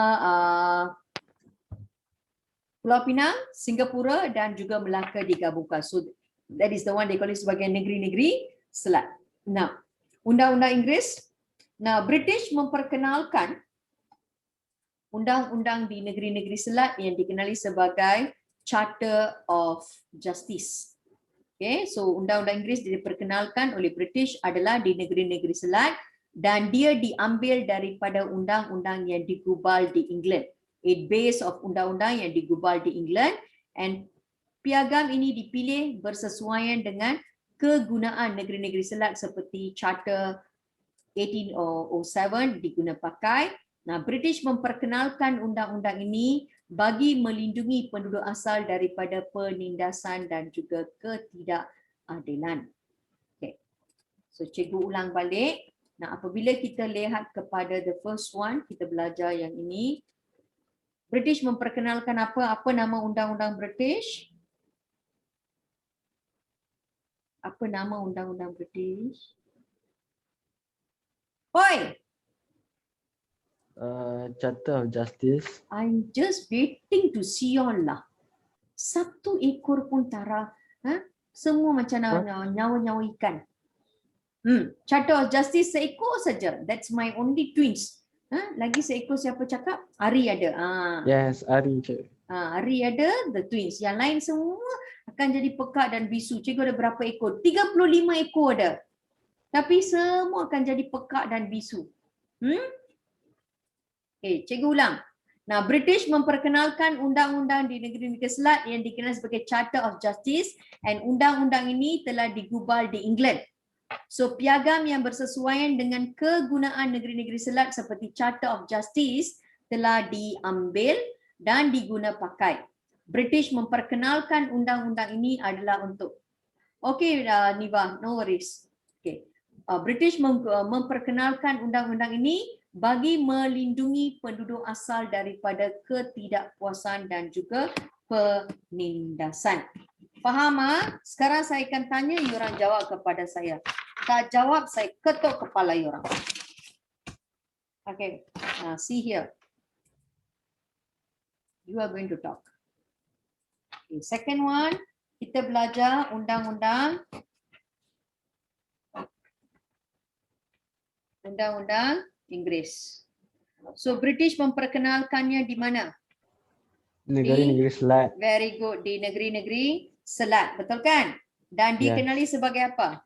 Pulau Pinang, Singapura dan juga Melaka digabungkan. So that is the one they call it sebagai negeri-negeri selat. Nah, Undang-Undang Inggeris, nah British memperkenalkan undang-undang di negeri-negeri selat yang dikenali sebagai Charter of Justice. Okay, so Undang-Undang Inggeris diperkenalkan oleh British adalah di negeri-negeri selat dan dia diambil daripada undang-undang yang digubal di England. It based of undang-undang yang digubal di England, and piagam ini dipilih bersesuaian dengan kegunaan negeri-negeri Selat seperti Charter 1807 diguna pakai. Nah, British memperkenalkan undang-undang ini bagi melindungi penduduk asal daripada penindasan dan juga ketidakadilan. Okay. So cikgu ulang balik. Nah, apabila kita lihat kepada the first one, kita belajar yang ini. British memperkenalkan apa? Apa nama undang-undang British? Apa nama undang-undang British? Oi, Charter of Justice. I'm just waiting to see you all lah. Satu ekor pun tara. Semua macam nyawa-nyawa ikan. Charter of Justice seekor saja. That's my only twins. Lagi seekor siapa cakap? Ari ada. Yes, Ari cik. Ari ada, the twins. Yang lain semua akan jadi pekak dan bisu. Cikgu ada berapa ekor? 35 ekor ada. Tapi semua akan jadi pekak dan bisu. Okay, cikgu ulang. Nah, British memperkenalkan undang-undang di negeri-negeri Selat yang dikenal sebagai Charter of Justice, and undang-undang ini telah digubal di England. So, piagam yang bersesuaian dengan kegunaan negeri-negeri Selat seperti Charter of Justice telah diambil dan diguna pakai. British memperkenalkan undang-undang ini adalah untuk Niva, no worries. Okay. British memperkenalkan undang-undang ini bagi melindungi penduduk asal daripada ketidakpuasan dan juga penindasan. Faham? Sekarang saya akan tanya, you orang jawab kepada saya. Tak jawab, saya ketuk kepala you orang. Okay, see here. You are going to talk. Okay, second one, kita belajar undang-undang Inggeris. So British memperkenalkannya di mana? Negeri-negeri Selat. Very good, di negeri-negeri Selat, betul kan? Dan dikenali sebagai apa?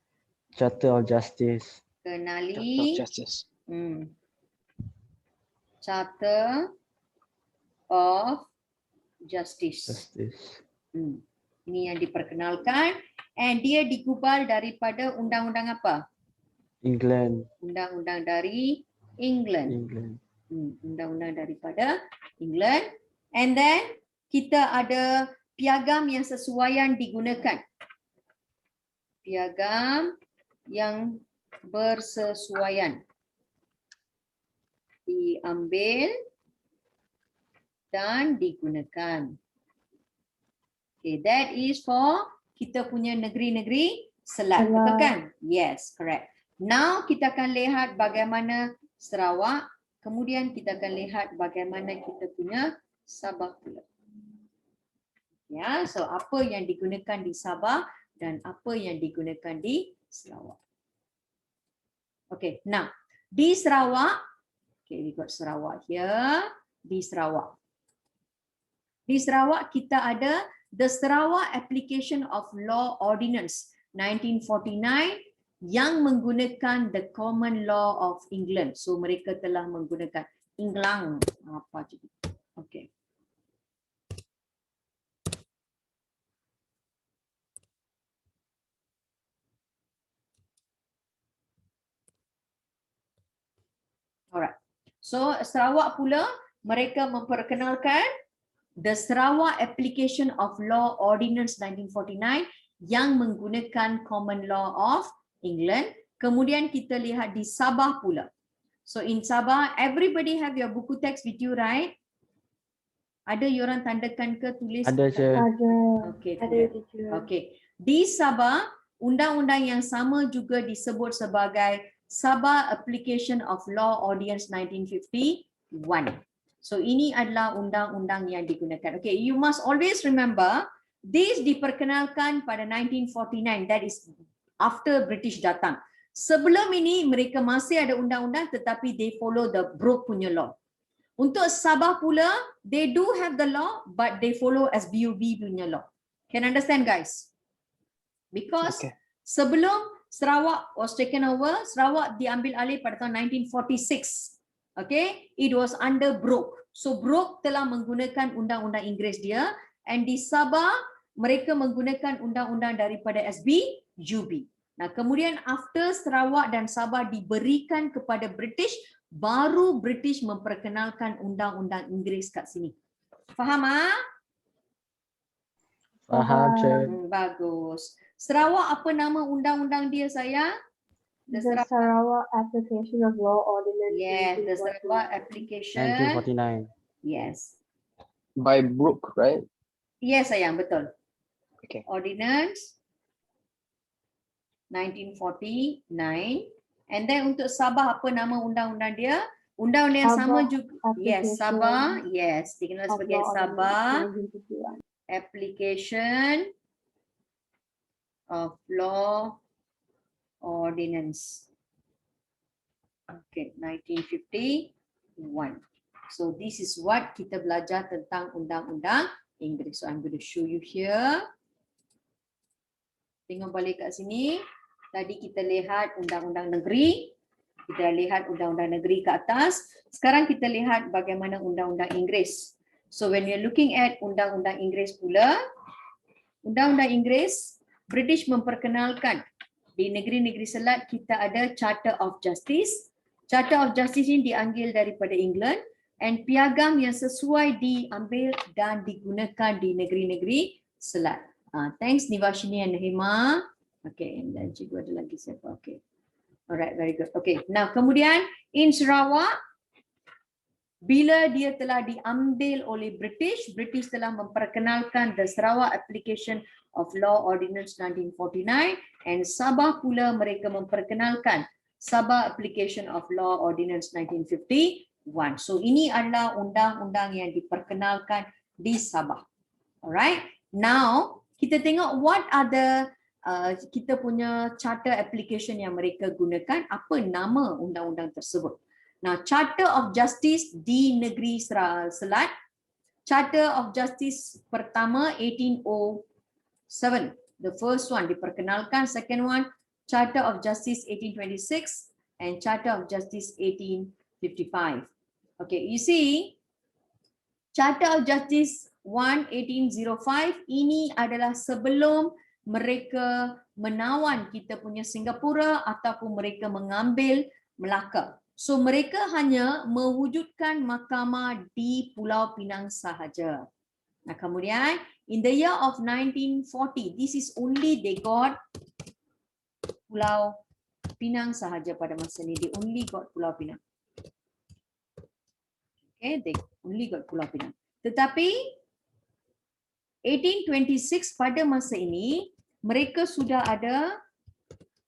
Charter of Justice. Kenali Justice. Charter of Justice. Ini yang diperkenalkan, and dia digubal daripada undang-undang apa? England. Undang-undang dari England. Undang-undang daripada England. And then kita ada piagam yang sesuaian digunakan. Piagam yang bersesuaian diambil dan digunakan. Okay, that is for kita punya negeri-negeri Selat, betul kan? Yes, correct. Now kita akan lihat bagaimana Sarawak, kemudian kita akan lihat bagaimana kita punya Sabah pula. Ya, so apa yang digunakan di Sabah dan apa yang digunakan di Sarawak. Okay, now di Sarawak, okay, we got Sarawak here. Di Sarawak kita ada the Sarawak Application of Law Ordinance 1949 yang menggunakan the Common Law of England. So mereka telah menggunakan England. Apa je? Okay. Alright. So Sarawak pula mereka memperkenalkan the Sarawak Application of Law Ordinance 1949 yang menggunakan Common Law of England. Kemudian kita lihat di Sabah pula. So in Sabah, everybody have your buku teks with you, right? Ada you orang tandakan ke tulis? Ada je. Ada. Okay. Ada teacher. Okay. Di Sabah, undang-undang yang sama juga disebut sebagai Sabah Application of Law Ordinance 1951. So ini adalah undang-undang yang digunakan. Okay, you must always remember this diperkenalkan pada 1949. That is after British datang. Sebelum ini mereka masih ada undang-undang tetapi they follow the Brooke punya law. Untuk Sabah pula, they do have the law but they follow SBUB punya law. Can understand guys? Because sebelum Sarawak was taken over, Sarawak diambil alih pada tahun 1946. Okay, it was under Brooke. So Brooke telah menggunakan undang-undang Inggeris dia, and di Sabah mereka menggunakan undang-undang daripada SBUB. Nah, kemudian after Sarawak dan Sabah diberikan kepada British, baru British memperkenalkan undang-undang Inggeris kat sini. Faham ah? Faham, Cik. Bagus. Sarawak apa nama undang-undang dia sayang? The Sarawak Application of Law Ordinance. Yes, the 1949. Sarawak application. 1949. Yes. By Brooke, right? Yes sayang, betul. Okay. Ordinance 1949. And then untuk Sabah apa nama undang-undang dia? Undang-undang yang sama Sabah juga. Yes, Sabah. Yes, dikenal of sebagai Law Sabah Ordinance 1951. Application of Law Ordinance. Okay, 1951. So this is what kita belajar tentang undang-undang Inggeris. So I'm going to show you here. Tengok balik kat sini. Tadi kita lihat undang-undang negeri. Kita lihat undang-undang negeri ke atas. Sekarang kita lihat bagaimana undang-undang Inggeris. So when you're looking at undang-undang Inggeris pula, undang-undang Inggeris, British memperkenalkan di negeri-negeri selat kita ada Charter of Justice. Charter of Justice ini diambil daripada England and piagam yang sesuai diambil dan digunakan di negeri-negeri selat. Thanks Nivashini and Hema. Okay, and then cikgu ada lagi siapa? Okay. Alright, very good. Okay, now kemudian in Sarawak, bila dia telah diambil oleh British, British telah memperkenalkan the Sarawak Application of Law Ordinance 1949 and Sabah pula mereka memperkenalkan Sabah Application of Law Ordinance 1951. So ini adalah undang-undang yang diperkenalkan di Sabah. Alright, now kita tengok what are the kita punya charter application yang mereka gunakan, apa nama undang-undang tersebut. Nah, Charter of Justice di negeri Selat, Charter of Justice pertama 1807, the first one diperkenalkan, second one Charter of Justice 1826 and Charter of Justice 1855. Okay, you see Charter of Justice 1805 ini adalah sebelum mereka menawan kita punya Singapura ataupun mereka mengambil Melaka. So mereka hanya mewujudkan mahkamah di Pulau Pinang sahaja. Nah, kemudian in the year of 1940, this is only they got Pulau Pinang sahaja pada masa ini. They only got Pulau Pinang. Okay, they only got Pulau Pinang. Tetapi 1826 pada masa ini mereka sudah ada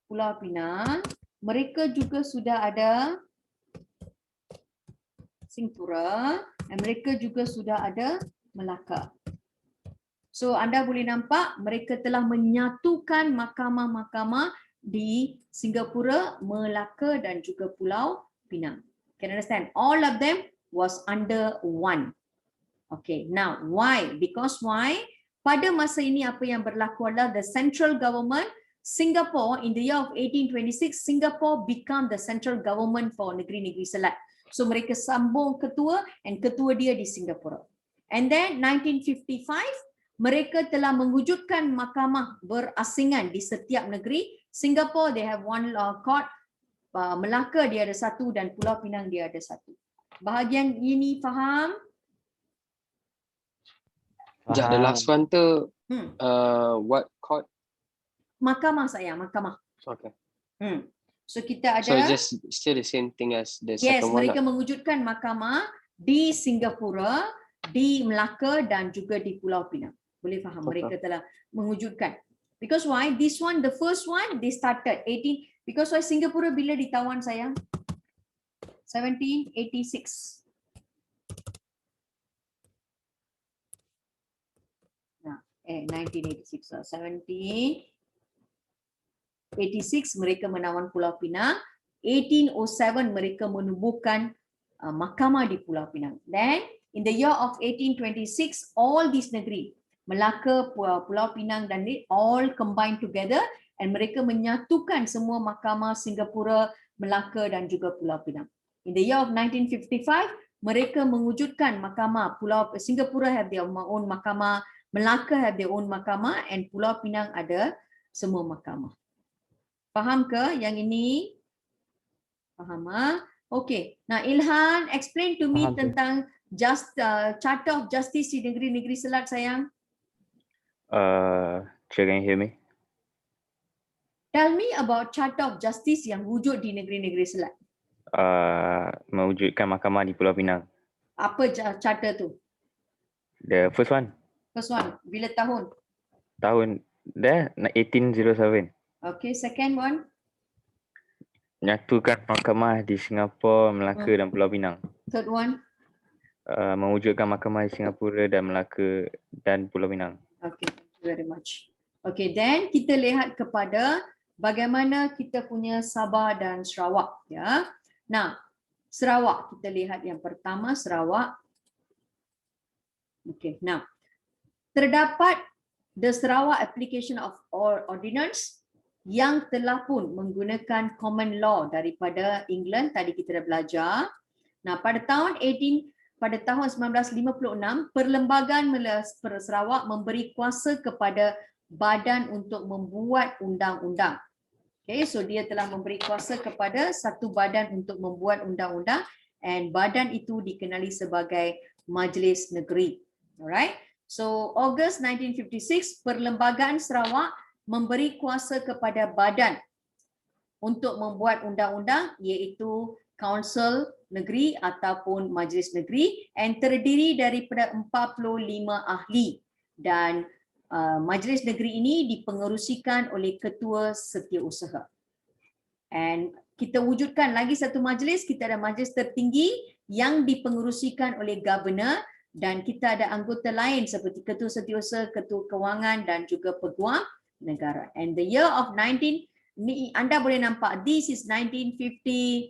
Pulau Pinang, mereka juga sudah ada Singapura dan mereka juga sudah ada Melaka. So anda boleh nampak mereka telah menyatukan mahkamah-mahkamah di Singapura, Melaka dan juga Pulau Pinang. Can you understand? All of them was under one. Okay, now why? Because why? Pada masa ini apa yang berlaku adalah the central government, Singapore in the year of 1826, Singapore become the central government for negeri-negeri selat. So mereka sambung ketua and ketua dia di Singapura. And then 1955, mereka telah mewujudkan mahkamah berasingan di setiap negeri. Singapore, they have one law court. Melaka dia ada satu dan Pulau Pinang dia ada satu. Bahagian ini faham? The last one tu, Hmm. what court? Mahkamah sayang, mahkamah. Okay. So kita ada, So it's just still the same thing as the yes, second one. mereka mewujudkan mahkamah di Singapura, di Melaka dan juga di Pulau Pinang. Boleh faham, mereka telah mewujudkan. Because why? This one, the first one, they started 18, because why Singapura bila ditawan sayang? 1786. 1986. So 1786 mereka menawan Pulau Pinang. 1807 mereka menubuhkan mahkamah di Pulau Pinang. Then in the year of 1826 all these negeri, Melaka, Pulau Pinang dan ni all combined together and mereka menyatukan semua mahkamah Singapura, Melaka dan juga Pulau Pinang. In the year of 1955 mereka mewujudkan mahkamah Pulau Singapura have their own mahkamah, Melaka have their own mahkamah and Pulau Pinang ada semua mahkamah. Faham ke yang ini? Faham ah? Okay. Nah, Ilhan, explain to me Faham, Cik. tentang Charter of Justice di negeri-negeri Selat sayang. Can you hear me? Tell me about Charter of Justice yang wujud di negeri-negeri Selat. Mewujudkan mahkamah di Pulau Pinang. Apa charter tu? The first one, First one, bila tahun? tahun 1807. Okay, second one, Nyatukan mahkamah di Singapura, Melaka dan Pulau Pinang. third one. Mewujudkan mahkamah di Singapura dan Melaka dan Pulau Pinang. Okay, thank you very much. Okay, then kita lihat kepada bagaimana kita punya Sabah dan Sarawak, ya. Nah, Sarawak kita lihat yang pertama Sarawak. Okay, now terdapat the Sarawak Application of Ordinance yang telah pun menggunakan common law daripada England, tadi kita dah belajar. Nah, pada tahun 1956, Perlembagaan Sarawak memberi kuasa kepada badan untuk membuat undang-undang. Okay, so dia telah memberi kuasa kepada satu badan untuk membuat undang-undang and badan itu dikenali sebagai Majlis Negeri. Alright. So Ogos 1956, Perlembagaan Sarawak memberi kuasa kepada badan untuk membuat undang-undang iaitu Kaunsil Negeri ataupun Majlis Negeri and terdiri daripada 45 ahli dan Majlis Negeri ini dipengerusikan oleh Ketua Setiausaha. And kita wujudkan lagi satu majlis, kita ada majlis tertinggi yang dipengerusikan oleh Governor dan kita ada anggota lain seperti Ketua Setiausaha, Ketua Kewangan dan juga Peguam Negara. And the year of anda boleh nampak, this is 1956.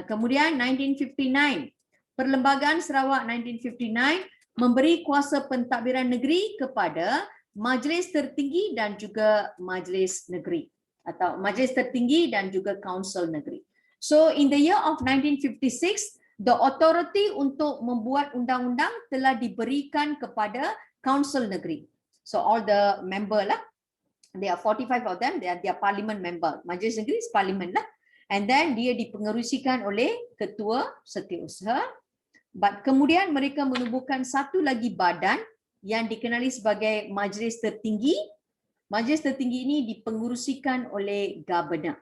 Kemudian 1959, Perlembagaan Sarawak 1959 memberi kuasa pentadbiran negeri kepada Majlis Tertinggi dan juga Majlis Negeri atau Majlis Tertinggi dan juga Kaunsil Negeri. So in the year of 1956, the authority untuk membuat undang-undang telah diberikan kepada Kaunsil Negeri. So all the member lah, there are 45 of them, they are parliament member. Majlis Negeri is parliament lah. And then dia dipengerusikan oleh Ketua Setiausaha. But kemudian mereka menubuhkan satu lagi badan yang dikenali sebagai Majlis Tertinggi. Majlis Tertinggi ini dipengerusikan oleh Governor.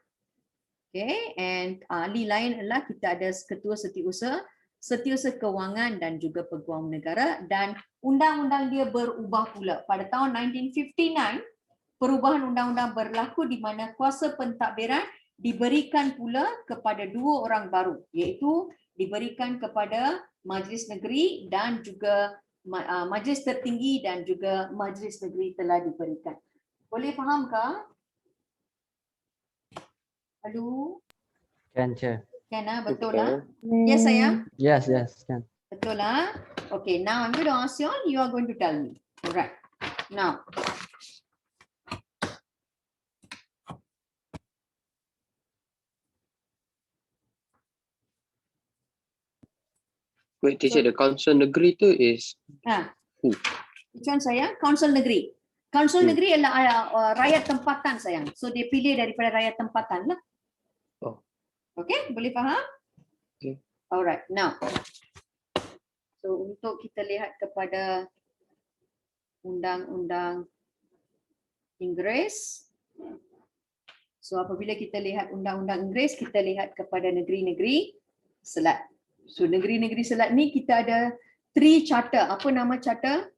Okay, and ahli lain adalah kita ada Ketua Setiausaha, Setiausaha Kewangan dan juga Peguam Negara dan undang-undang dia berubah pula. Pada tahun 1959, perubahan undang-undang berlaku di mana kuasa pentadbiran diberikan pula kepada dua orang baru, iaitu diberikan kepada Majlis Negeri dan juga Majlis Tertinggi dan juga Majlis Negeri telah diberikan. Boleh faham ke? Halo? Can, Cik. Kan ah, betul lah. May- Yes sayang? Yes, yes, can. Betul lah. Okay, now I'm going to ask you all, you are going to tell me. Alright. Now, Wait, teacher, the council negeri tu is who? which one sayang? Kaunsil Negeri. Kaunsil Negeri adalah rakyat tempatan sayang. So dia pilih daripada rakyat tempatan lah. Oh. Okay, boleh faham? Okay. Alright, now. So untuk kita lihat kepada undang-undang Inggeris. So apabila kita lihat undang-undang Inggeris, kita lihat kepada negeri-negeri Selat. So negeri-negeri Selat ni kita ada 3 charter. Apa nama charter?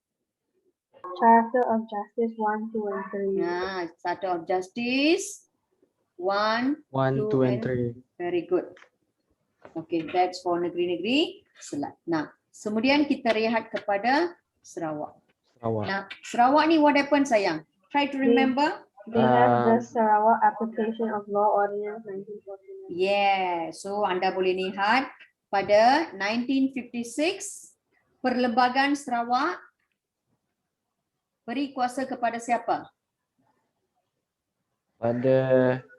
Charter of Justice 1, 2, and 3. Nah, Charter of Justice 1, 1, 2, and 3. very good. Okay, that's for negeri-negeri Selat. Nah, kemudian kita lihat kepada Sarawak. Sarawak. Nah, Sarawak ni what happened sayang? Try to remember. They have the Sarawak Application of Law Ordinance 1949. Yeah, so anda boleh lihat pada 1956 Perlembagaan Sarawak beri kuasa kepada siapa? Pada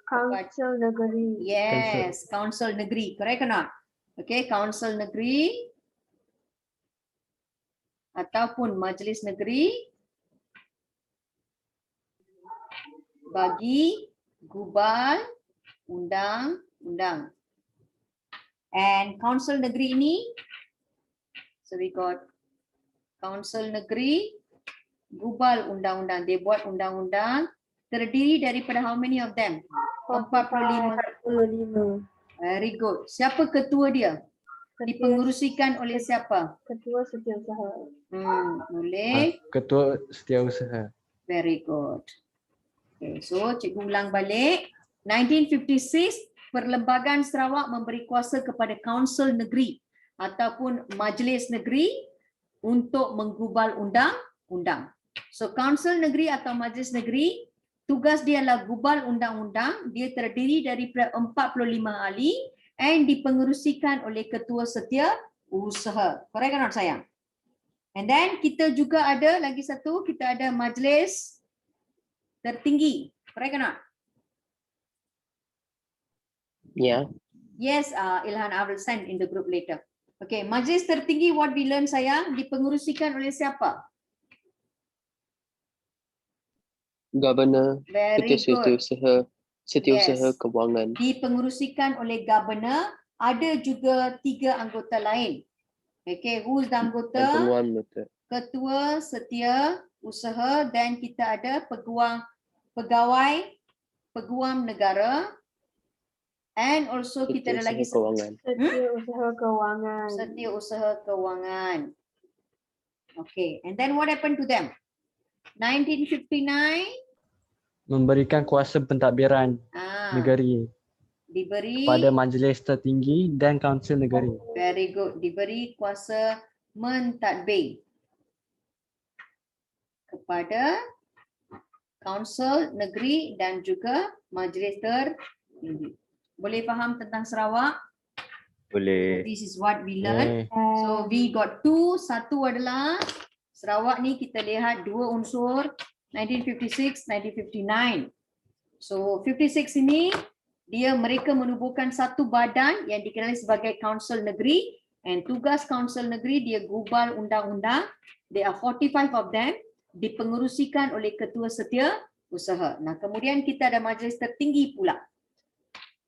Council Negeri. Yes, Kaunsil Negeri, correct or not? Okay, Kaunsil Negeri. ataupun Majlis Negeri bagi gubal undang-undang. And Council Negeri ini, so we got Council Negeri gubal undang-undang. Dia buat undang-undang terdiri daripada how many of them? 45. 45. Very good. Siapa ketua dia? Dipengerusikan oleh siapa? Ketua Setiausaha. Boleh. Ketua Setiausaha. Very good. Okay, so cikgu ulang balik. 1956, Perlembagaan Sarawak memberi kuasa kepada Kaunsil Negeri ataupun Majlis Negeri untuk menggubal undang-undang. So Kaunsil Negeri atau Majlis Negeri, tugas dia adalah gubal undang-undang. Dia terdiri daripada 45 ahli and dipengerusikan oleh Ketua Setiausaha. Correct or not sayang? And then kita juga ada lagi satu, kita ada Majlis Tertinggi. Correct or not? Yeah. Yes, Ilhan, I will send in the group later. Okay, Majlis Tertinggi, what we learn sayang, dipengerusikan oleh siapa? Governor, Very Ketua good. Setiausaha Yes. Kewangan. Dipengerusikan oleh Governor, ada juga 3 anggota lain. Okay, who's the Dan anggota? penguam betul. Ketua Setiausaha dan kita ada Peguam Negara. And also kita ada lagi Setiausaha Kewangan. Setiausaha Kewangan. Setiausaha Kewangan. Okay, and then what happened to them? 1959, Memberikan kuasa pentadbiran negeri diberi, pada Majlis Tertinggi dan Kaunsil Negeri. very good, diberi kuasa mentadbir kepada Kaunsil Negeri dan juga Majlis Tertinggi. Boleh faham tentang Sarawak? Boleh. This is what we learn. Yeah. So we got two. Satu adalah Sarawak ni kita lihat 2 unsur 1956, 1959. So 56 ini mereka menubuhkan satu badan yang dikenali sebagai Kaunsil Negeri, and tugas Kaunsil Negeri dia gubal undang-undang. There are 45 of them, dipengerusikan oleh Ketua Setiausaha. Nah, kemudian kita ada Majlis Tertinggi pula.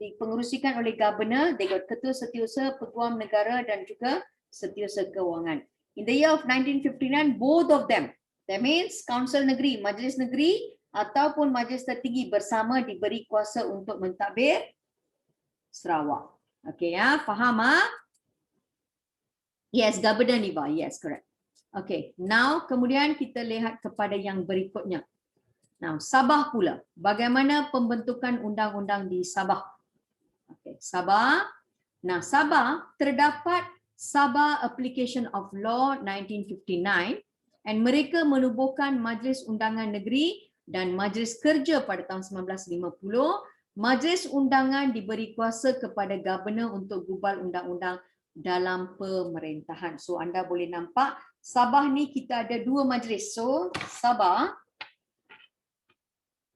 Dipengerusikan oleh Governor, they got Ketua Setiausaha, Peguam Negara dan juga Setiausaha Kewangan. In the year of 1959, both of them, that means Kaunsil Negeri, Majlis Negeri ataupun Majlis Tertinggi bersama diberi kuasa untuk mentadbir Sarawak. Okay, ya, faham ah? Yes, Governor Niva, yes, correct. Okay, now kemudian kita lihat kepada yang berikutnya. Now, Sabah pula. Bagaimana pembentukan undang-undang di Sabah? Okay, Sabah. Nah, Sabah terdapat Sabah Application of Law 1959 and mereka menubuhkan Majlis Undangan Negeri dan Majlis Kerja pada tahun 1950. Majlis Undangan diberi kuasa kepada Governor untuk gubal undang-undang dalam pemerintahan. So anda boleh nampak Sabah ni kita ada 2 majlis. So Sabah,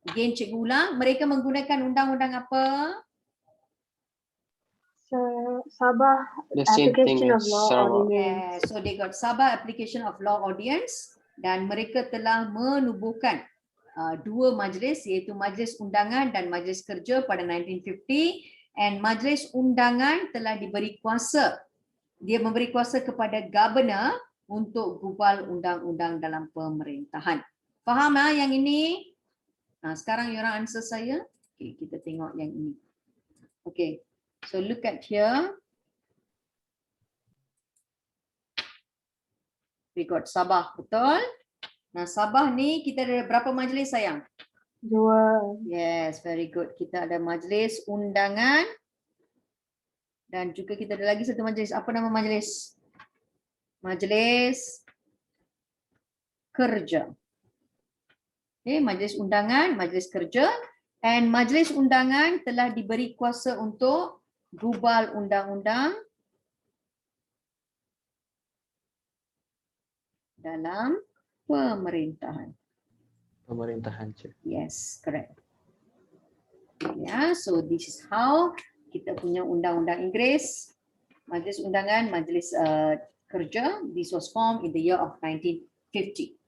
again cikgu ulang, mereka menggunakan undang-undang apa? Sabah The same thing Application of as Law Sarawak. Ordinance. So they got Sabah Application of Law Ordinance dan mereka telah menubuhkan 2 majlis iaitu Majlis Undangan dan Majlis Kerja pada 1950, and Majlis Undangan telah diberi kuasa. Dia memberi kuasa kepada Governor untuk gubal undang-undang dalam pemerintahan. Faham yang ini? Nah, sekarang you orang answer saya. Okay, kita tengok yang ini. Okay. So look at here. We got Sabah, betul? Nah, Sabah ni kita ada berapa majlis sayang? 2. Yes, very good. Kita ada Majlis Undangan dan juga kita ada lagi satu majlis. Apa nama majlis? Majlis Kerja. Okay, Majlis Undangan, Majlis Kerja, and Majlis Undangan telah diberi kuasa untuk gubal undang-undang dalam pemerintahan. Pemerintahan, Cik. Yes, correct. Yeah, so this is how kita punya undang-undang Inggeris, Majlis Undangan, Majlis Kerja. This was formed in the year of 1950.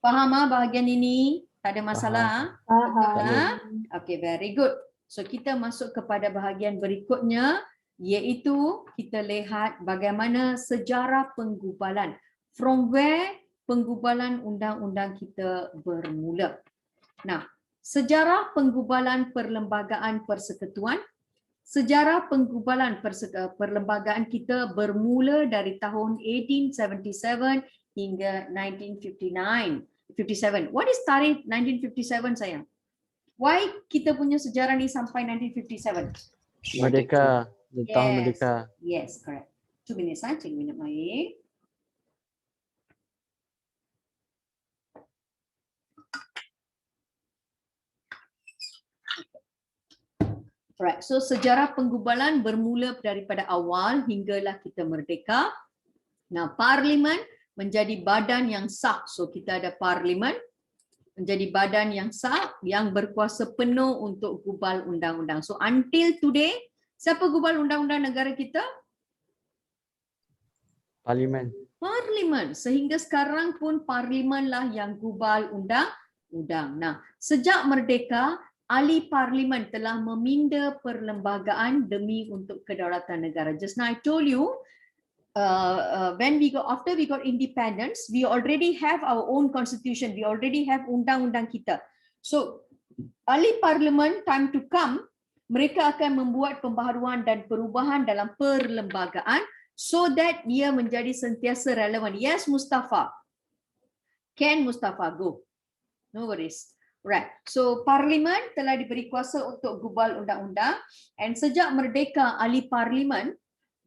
Faham bahagian ini? Tak ada masalah? Betul, Okay, very good. So kita masuk kepada bahagian berikutnya, iaitu kita lihat bagaimana sejarah penggubalan. From where penggubalan undang-undang kita bermula. Nah, sejarah penggubalan perlembagaan persekutuan. Sejarah penggubalan perlembagaan kita bermula dari tahun 1877 hingga 1957. What is tarikh 1957 sayang? Why kita punya sejarah ni sampai 1957? Merdeka. Tahun merdeka. Yes, correct. 2 minutes saja, minum air. Right. So sejarah penggubalan bermula daripada awal hinggalah kita merdeka. Nah, parlimen menjadi badan yang sah. So kita ada parlimen menjadi badan yang sah yang berkuasa penuh untuk gubal undang-undang. So until today, siapa gubal undang-undang negara kita? Parlimen. Parlimen. Sehingga sekarang pun parlimen lah yang gubal undang-undang. Nah, sejak merdeka, ahli parlimen telah meminda perlembagaan demi untuk kedaulatan negara. Just now I told you, after we got independence, we already have our own constitution. We already have undang-undang kita. So, ahli parlimen time to come, mereka akan membuat pembaharuan dan perubahan dalam perlembagaan so that dia menjadi sentiasa relevan. Yes, Mustafa. Can Mustafa go? No worries. Right. So parlimen telah diberi kuasa untuk gubal undang-undang, and sejak merdeka ahli parlimen,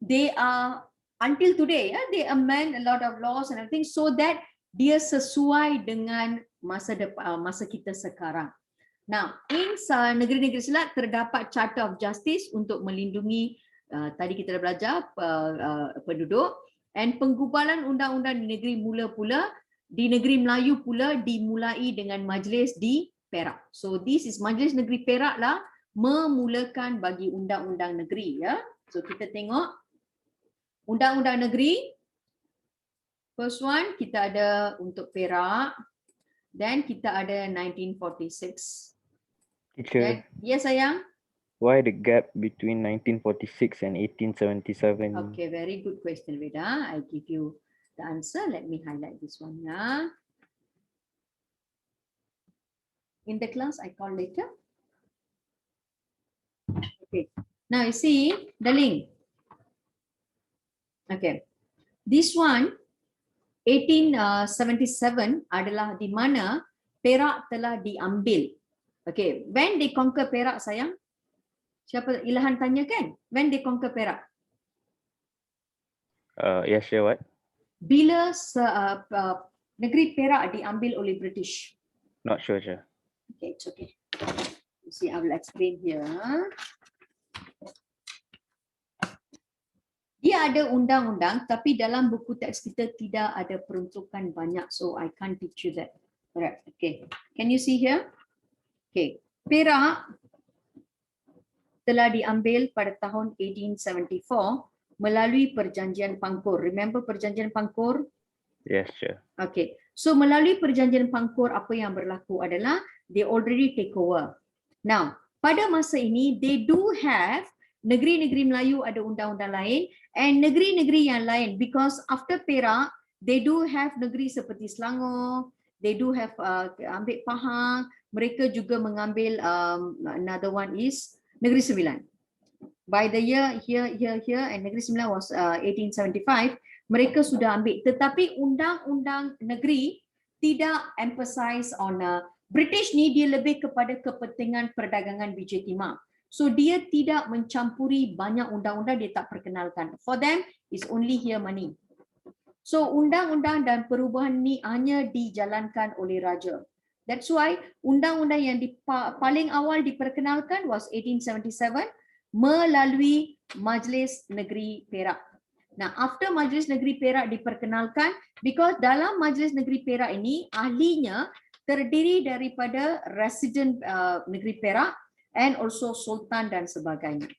they are until today, they amend a lot of laws and everything so that dia sesuai dengan masa kita sekarang. Now, in negeri-negeri Silat terdapat Charter of Justice untuk melindungi tadi kita dah belajar penduduk, and penggubalan undang-undang di negeri Melayu pula dimulai dengan majlis di Perak. So this is Majlis Negeri Perak lah memulakan bagi undang-undang negeri, ya. So kita tengok undang-undang negeri. First one kita ada untuk Perak, then kita ada 1946. Teacher, Yes sayang. why the gap between 1946 and 1877? Okay, very good question, Veda. I give you the answer. Let me highlight this one. Yeah. In the class, I call later. Okay. Now you see the link. Okay. This one, 1877 adalah di mana Perak telah diambil. Okay. When they conquer Perak, sayang? Siapa Ilhan tanya kan? When they conquer Perak? Yeah, sure, what? Bila negeri Perak diambil oleh British? Not sure, sir. Okay, it's okay. You see, I will explain here. Dia ada undang-undang, tapi dalam buku teks kita tidak ada peruntukan banyak, so I can't teach you that. Alright, okay. Can you see here? Okay, Perak telah diambil pada tahun 1874 melalui Perjanjian Pangkor. Remember Perjanjian Pangkor? Yes, sure. Okay, so melalui Perjanjian Pangkor apa yang berlaku adalah they already take over. Now, pada masa ini they do have negeri-negeri Melayu ada undang-undang lain, and negeri-negeri yang lain, because after Perak they do have negeri seperti Selangor, they do have ambil Pahang, mereka juga mengambil another one is Negeri Sembilan. By the year here and Negeri Sembilan was 1875, mereka sudah ambil, tetapi undang-undang negeri tidak emphasize on British ni, dia lebih kepada kepentingan perdagangan biji timah. So dia tidak mencampuri banyak undang-undang, dia tak perkenalkan. For them is only here money. So undang-undang dan perubahan ni hanya dijalankan oleh raja. That's why undang-undang yang paling awal diperkenalkan was 1877 melalui Majlis Negeri Perak. Nah, after Majlis Negeri Perak diperkenalkan, because dalam Majlis Negeri Perak ini ahlinya terdiri daripada resident Negeri Perak and also Sultan dan sebagainya.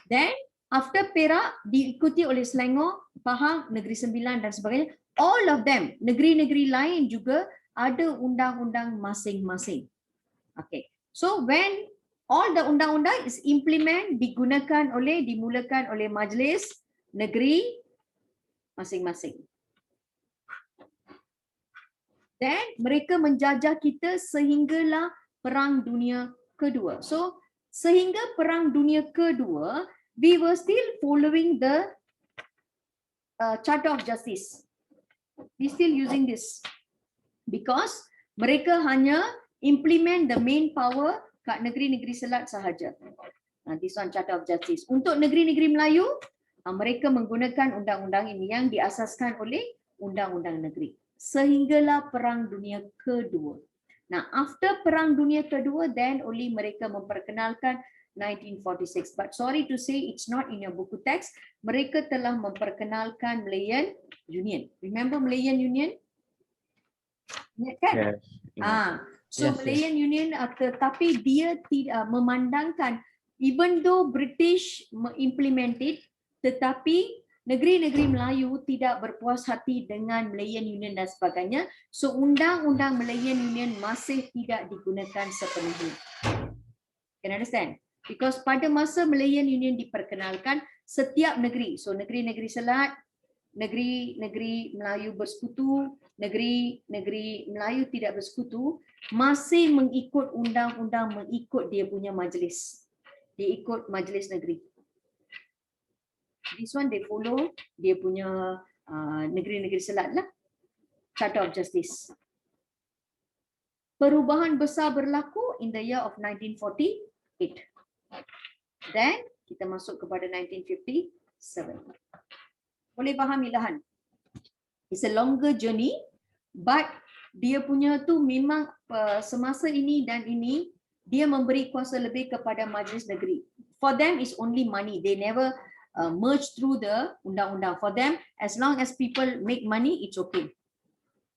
Then After Perak diikuti oleh Selangor, Pahang, Negeri Sembilan dan sebagainya. All of them, negeri-negeri lain juga ada undang-undang masing-masing. Okay. So when all the undang-undang is dimulakan oleh majlis negeri masing-masing. Dan mereka menjajah kita sehinggalah Perang Dunia Kedua. So sehingga Perang Dunia Kedua, we were still following the Charter of Justice. We still using this because mereka hanya implement the main power kat negeri-negeri selat sahaja. This one Charter of Justice. Untuk negeri-negeri Melayu, mereka menggunakan undang-undang ini yang diasaskan oleh undang-undang negeri. Sehinggalah Perang Dunia Kedua. Now, after Perang Dunia Kedua, then only mereka memperkenalkan 1946. But sorry to say, it's not in your buku teks. Mereka telah memperkenalkan Malayan Union. Remember Malayan Union? Ingat kan? Yes. So Yes, Malayan Union, tetapi dia tidak memandangkan, even though British implemented, tetapi negeri-negeri Melayu tidak berpuas hati dengan Malayan Union dan sebagainya. So undang-undang Malayan Union masih tidak digunakan sepenuhnya. Can understand? Because pada masa Malayan Union diperkenalkan, setiap negeri, so negeri-negeri selat, negeri-negeri Melayu bersekutu, negeri-negeri Melayu tidak bersekutu, masih mengikut undang-undang, mengikut dia punya majlis. Dia ikut majlis negeri. This one they follow dia punya negeri-negeri selat lah. Charter of Justice. Perubahan besar berlaku in the year of 1948. Then kita masuk kepada 1957. Boleh faham Ilahan? It's a longer journey, but dia punya tu memang semasa ini dan ini dia memberi kuasa lebih kepada majlis negeri. For them is only money. They never merge through the undang-undang. For them, as long as people make money, it's okay.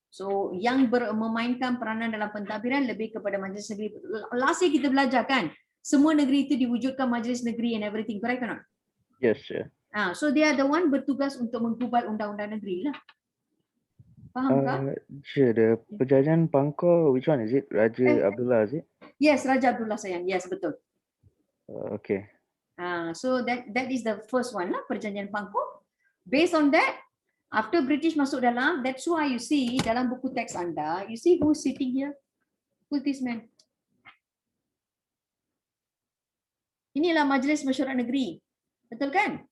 So yang memainkan peranan dalam pentadbiran lebih kepada majlis negeri. Last year kita belajar kan, semua negeri itu diwujudkan majlis negeri and everything, correct or not? Yes, sir. So they are the one bertugas untuk menggubal undang-undang negeri lah. Faham tak? The Perjanjian Pangkor, which one is it? Raja Abdullah, is it? Yes, Raja Abdullah sayang. Yes, betul. Okay. So that is the first one lah, Perjanjian Pangkor. Based on that, after British masuk dalam, that's why you see dalam buku teks anda, you see who's sitting here? Who's this man? Inilah Majlis Mesyuarat Negeri. Betul kan?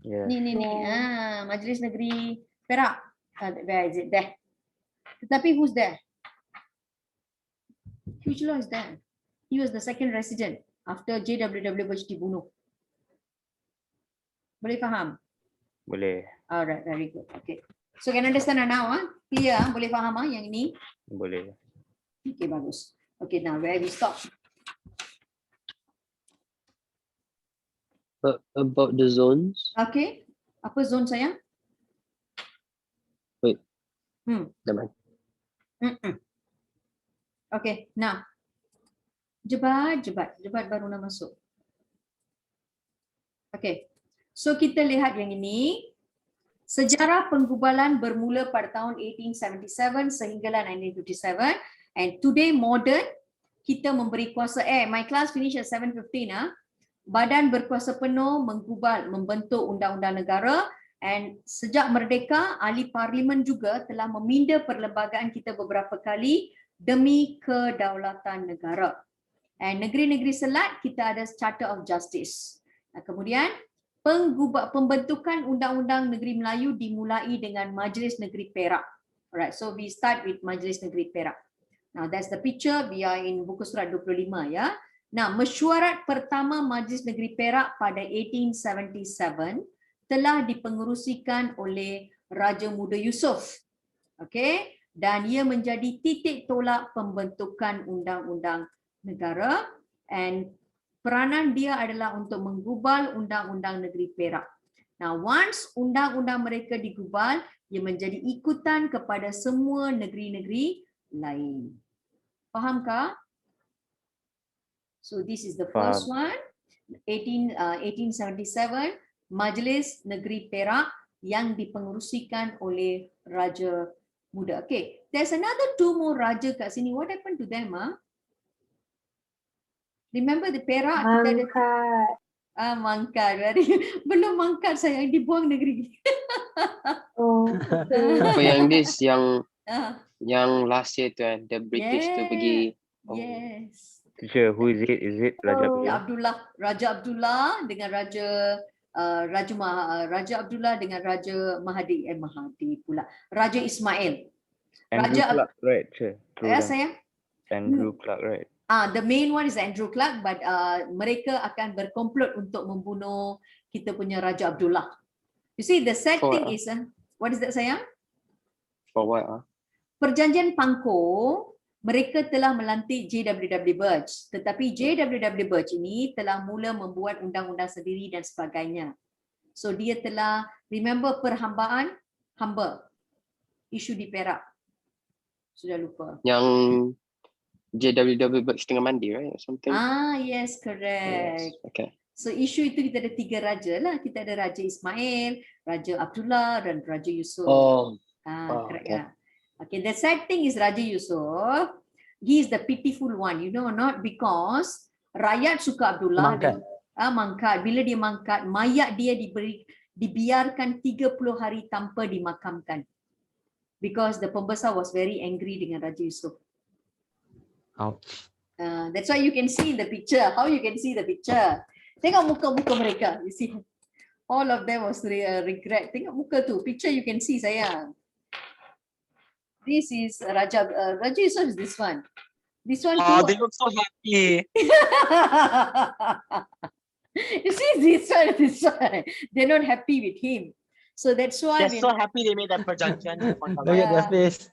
Yes. Ni. Majlis Negeri Perak. Where is it? There. Tetapi who's there? Hugh Law is there. He was the second resident after JWW Bush dibunuh. Boleh faham? Boleh. Alright, very good. Okay. So can understand now, clear? Boleh faham yang ini? Boleh. Okay, bagus. Okay, now where we stop? About the zones. Okay. Apa zone sayang? Wait. Mm-mm. Okay, now. Jebat baru nak masuk. Okay. So kita lihat yang ini. Sejarah penggubalan bermula pada tahun 1877 sehinggalah 1957. And today modern, kita memberi kuasa. My class finish at 7:15. Badan berkuasa penuh menggubal, membentuk undang-undang negara. And sejak merdeka, ahli parlimen juga telah meminda perlembagaan kita beberapa kali demi kedaulatan negara. And negeri-negeri selat, kita ada Charter of Justice. Kemudian, pembentukan undang-undang negeri Melayu dimulai dengan Majlis Negeri Perak. Alright, so we start with Majlis Negeri Perak. Now that's the picture. We are in buku surat 25 ya. Nah, mesyuarat pertama Majlis Negeri Perak pada 1877 telah dipengerusikan oleh Raja Muda Yusof. Okay, dan ia menjadi titik tolak pembentukan undang-undang negara, and peranan dia adalah untuk menggubal undang-undang negeri Perak. Now, once undang-undang mereka digubal, ia menjadi ikutan kepada semua negeri-negeri lain. Fahamkah? So this is the first one. 1877 Majlis Negeri Perak yang dipengerusikan oleh Raja Muda. Okay, there's another 2 more raja kat sini. What happened to them? Remember the Perak? Kita ada Mangkat. mangkat. Belum mangkat sayang, dibuang negeri. Oh, okay. Apa yang this Ah, yang last year tu kan, the British tu pergi. Oh. yes. Teacher, who is it? Is it Raja Oh. Abdullah? Raja Abdullah dengan Raja Abdullah dengan Raja Mahdi pula. Raja Ismail. Andrew Raja Clark, right? Teacher? True Ya lah. sayang. Andrew Clark, right? The main one is Andrew Clark, but mereka akan berkomplot untuk membunuh kita punya Raja Abdullah. You see, the sad For thing what, is, what is that sayang? For what? Perjanjian Pangkor, mereka telah melantik JWW Birch. Tetapi JWW Birch ini telah mula membuat undang-undang sendiri dan sebagainya. So dia telah, remember perhambaan, hamba, isu di Perak. Sudah lupa. Yang JWW Birch tengah mandi, right? Or something. Yes, correct. Yes. Okay. So isu itu kita ada 3 raja lah. Kita ada Raja Ismail, Raja Abdullah dan Raja Yusof. Correct. Okay. Okay, the sad thing is Raja Yusof, he is the pitiful one, you know, not because rakyat suka Abdullah. Mangkat. Mangkat. Bila dia mangkat, mayat dia dibiarkan 30 hari tanpa dimakamkan. Because the pembesar was very angry dengan Raja Yusof. Ouch. That's why you can see in the picture. How you can see the picture? Tengok muka-muka mereka. You see, all of them was regret. Tengok muka tu. Picture you can see sayang. This is Raja Yusof is this one. This one too. They look so happy. You see this one. They're not happy with him. So that's why They're so happy they made that perjanjian. Look at their face.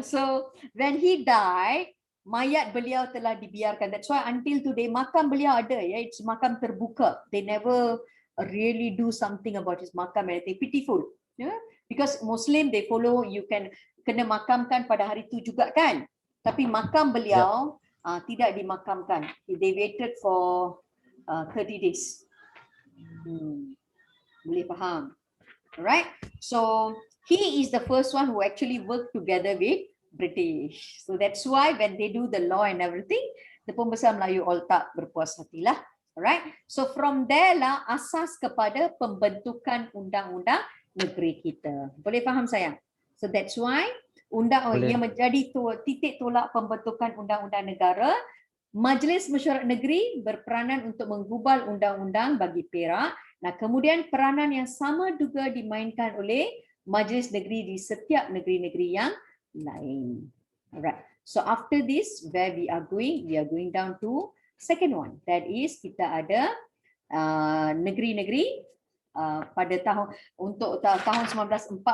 so when he died, mayat beliau telah dibiarkan. That's why until today makam beliau ada, ya, it's makam terbuka. They never really do something about his makam and anything. Pitiful, yeah? Because Muslim they follow, you can kena makamkan pada hari itu juga kan. Tapi makam beliau tidak dimakamkan. They waited for 30 days. Boleh faham? Alright. So he is the first one who actually worked together with British. So that's why when they do the law and everything, the pembesar Melayu all tak berpuas hatilah. Alright. So from there lah asas kepada pembentukan undang-undang negeri kita. Boleh faham sayang? So that's why ia menjadi titik tolak pembentukan undang-undang negara. Majlis Mesyuarat Negeri berperanan untuk menggubal undang-undang bagi Perak. Nah, kemudian peranan yang sama juga dimainkan oleh Majlis Negeri di setiap negeri-negeri yang lain. Alright. So after this, where we are going down to second one. That is kita ada negeri-negeri pada tahun 1946.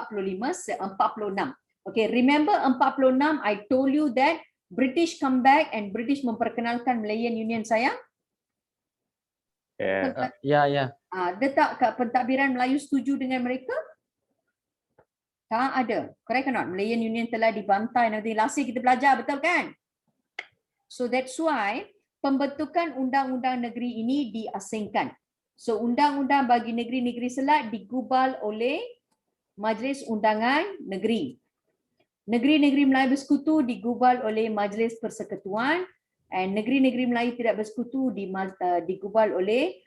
Okay, remember 46 I told you that British come back and British memperkenalkan Malayan Union sayang? Ya. Ada tak pentadbiran Melayu setuju dengan mereka? Tak ada. Correct or not? Malayan Union telah dibantai nanti. Last year kita belajar, betul kan? So that's why pembentukan undang-undang negeri ini diasingkan. So undang-undang bagi negeri-negeri Selat digubal oleh Majlis Undangan Negeri. Negeri-negeri Melayu Bersekutu digubal oleh Majlis Persekutuan, dan negeri-negeri Melayu tidak bersekutu digubal oleh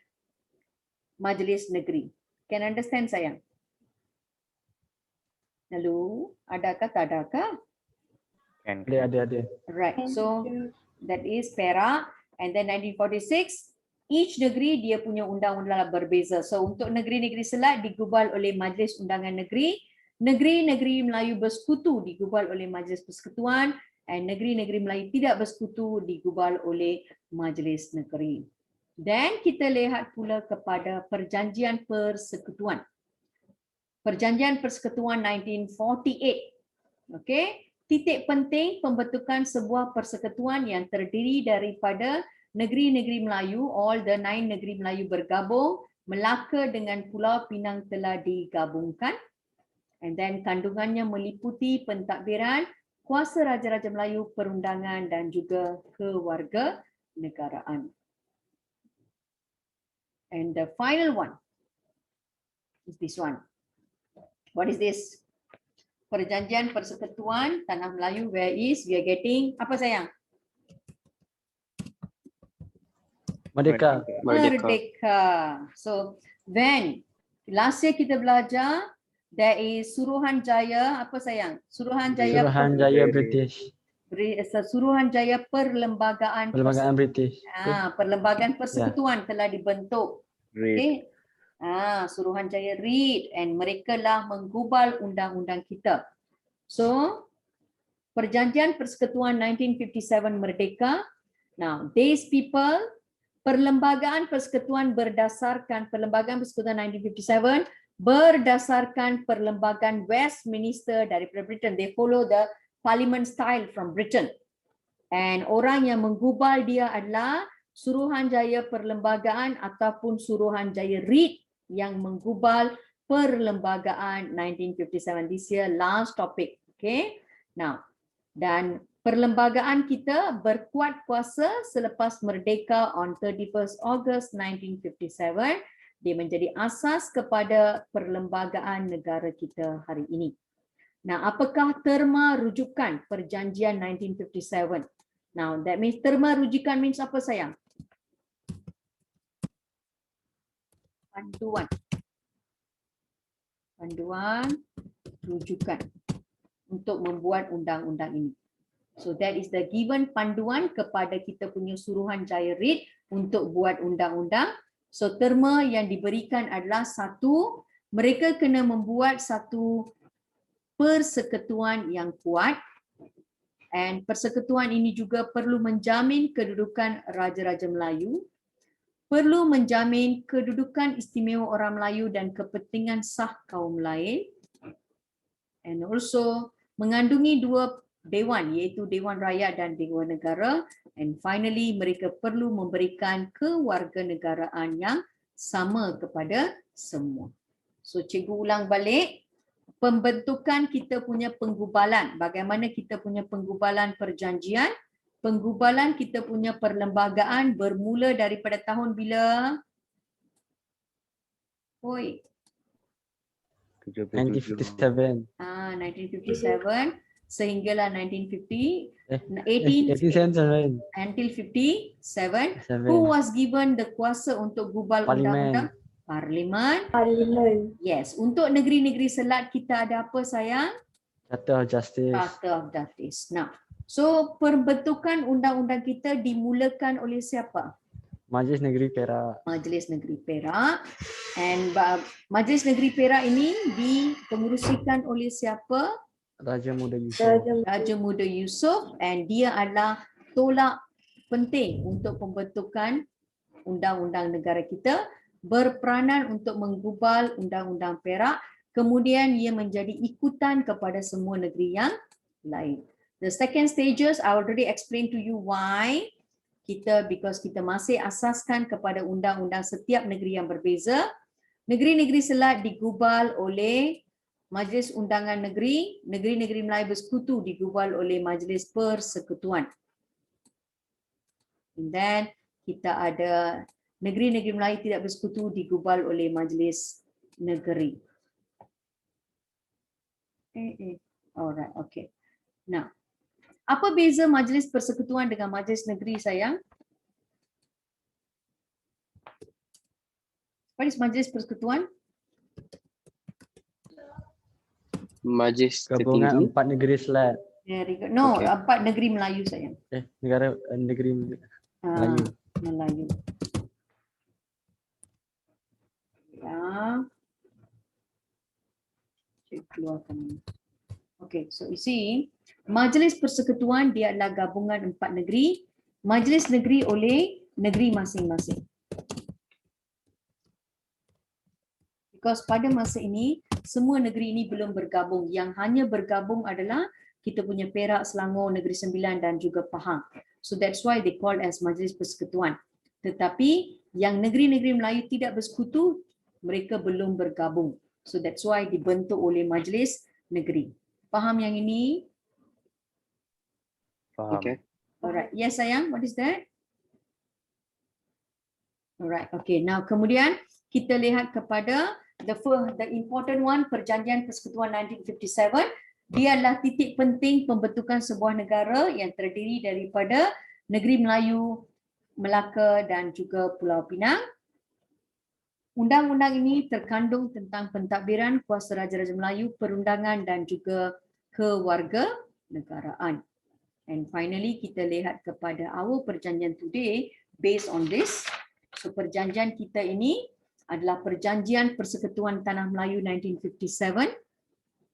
Majlis Negeri. Can understand sayang? Lalu, adakah tak adakah? Ada. Right. So that is Perak, and then 1946 each negeri dia punya undang-undang berbeza. So untuk negeri-negeri Selat digubal oleh Majlis Undangan Negeri, negeri-negeri Melayu Bersekutu digubal oleh Majlis Persekutuan, dan negeri-negeri Melayu tidak bersekutu digubal oleh Majlis Negeri. Dan kita lihat pula kepada Perjanjian Persekutuan. Perjanjian Persekutuan 1948. Okey, titik penting pembentukan sebuah persekutuan yang terdiri daripada negeri-negeri Melayu, all the 9 negeri Melayu bergabung. Melaka dengan Pulau Pinang telah digabungkan. And then kandungannya meliputi pentadbiran kuasa Raja-Raja Melayu, perundangan dan juga kewarganegaraan. And the final one is this one. What is this? Perjanjian Persekutuan Tanah Melayu, where is we are getting apa sayang? Merdeka. Merdeka. So when last year kita belajar there is Suruhanjaya apa sayang? Suruhanjaya Suruhanjaya British. Suruhanjaya Perlembagaan Perlembagaan British. Perlembagaan Persekutuan telah dibentuk. Read. Okay. Suruhanjaya read and mereka lah menggubal undang-undang kita. So Perjanjian Persekutuan 1957 merdeka. Now these people, Perlembagaan Persekutuan berdasarkan Perlembagaan Persekutuan 1957 berdasarkan Perlembagaan Westminster daripada Britain. They follow the parliament style from Britain. And orang yang menggubal dia adalah Suruhanjaya Perlembagaan ataupun Suruhanjaya Read yang menggubal Perlembagaan 1957. This year last topic. Okay. Now, dan perlembagaan kita berkuat kuasa selepas merdeka on 31st August 1957. Dia menjadi asas kepada perlembagaan negara kita hari ini. Nah, apakah terma rujukan Perjanjian 1957? Now, that means terma rujukan means apa sayang? Panduan. Panduan rujukan untuk membuat undang-undang ini. So that is the given panduan kepada kita punya Suruhanjaya Read untuk buat undang-undang. So terma yang diberikan adalah satu, mereka kena membuat satu persekutuan yang kuat, and persekutuan ini juga perlu menjamin kedudukan Raja-Raja Melayu, perlu menjamin kedudukan istimewa orang Melayu dan kepentingan sah kaum lain, and also mengandungi dua dewan, iaitu Dewan Rakyat dan Dewan Negara, and finally mereka perlu memberikan kewarganegaraan yang sama kepada semua. So cikgu ulang balik, pembentukan kita punya penggubalan, bagaimana kita punya penggubalan perjanjian, penggubalan kita punya perlembagaan bermula daripada tahun bila? Oi. 1957. 1957 sehinggalah 1950, 1877. until 57. 7. Who was given the kuasa untuk gubal undang-undang? Parlimen. Parlimen. Yes, untuk negeri-negeri selat kita ada apa sayang? Charter of Justice. Charter of Justice. Nah, so pembentukan undang-undang kita dimulakan oleh siapa? Majlis Negeri Perak. Majlis Negeri Perak. And Majlis Negeri Perak ini dipengerusikan oleh siapa? Raja Muda Yusof. Raja Muda Yusof, and dia adalah tolak penting untuk pembentukan undang-undang negara kita, berperanan untuk menggubal undang-undang Perak, kemudian ia menjadi ikutan kepada semua negeri yang lain. The second stages I already explained to you why because kita masih asaskan kepada undang-undang setiap negeri yang berbeza. Negeri-negeri selat digubal oleh Majlis Undangan Negeri, negeri-negeri Melayu Bersekutu digubal oleh Majlis Persekutuan. And then kita ada negeri-negeri Melayu tidak bersekutu digubal oleh Majlis Negeri. Alright, okay. Now, apa beza Majlis Persekutuan dengan Majlis Negeri sayang? What is Majlis Persekutuan? Majlis Gabungan tertinggi. 4 negeri selat. Very good. No, Okay. 4 negeri Melayu sayang. Negeri Melayu. Melayu. Ya. Saya keluarkan. Okay, so you see, Majlis Persekutuan dia adalah gabungan 4 negeri, Majlis Negeri oleh negeri masing-masing. Because pada masa ini, semua negeri ini belum bergabung. Yang hanya bergabung adalah kita punya Perak, Selangor, Negeri Sembilan dan juga Pahang. So that's why they call as Majlis Persekutuan. Tetapi yang negeri-negeri Melayu tidak bersekutu, mereka belum bergabung. So that's why dibentuk oleh Majlis Negeri. Faham yang ini? Faham. Okay. Alright. Yes sayang, what is that? Alright, okay. Now kemudian kita lihat kepada the important one, Perjanjian Persekutuan 1957. Dia adalah titik penting pembentukan sebuah negara yang terdiri daripada Negeri Melayu, Melaka dan juga Pulau Pinang. Undang-undang ini terkandung tentang pentadbiran kuasa Raja-Raja Melayu, perundangan dan juga kewarganegaraan. And finally kita lihat kepada our perjanjian today based on this. So perjanjian kita ini adalah Perjanjian Persekutuan Tanah Melayu 1957,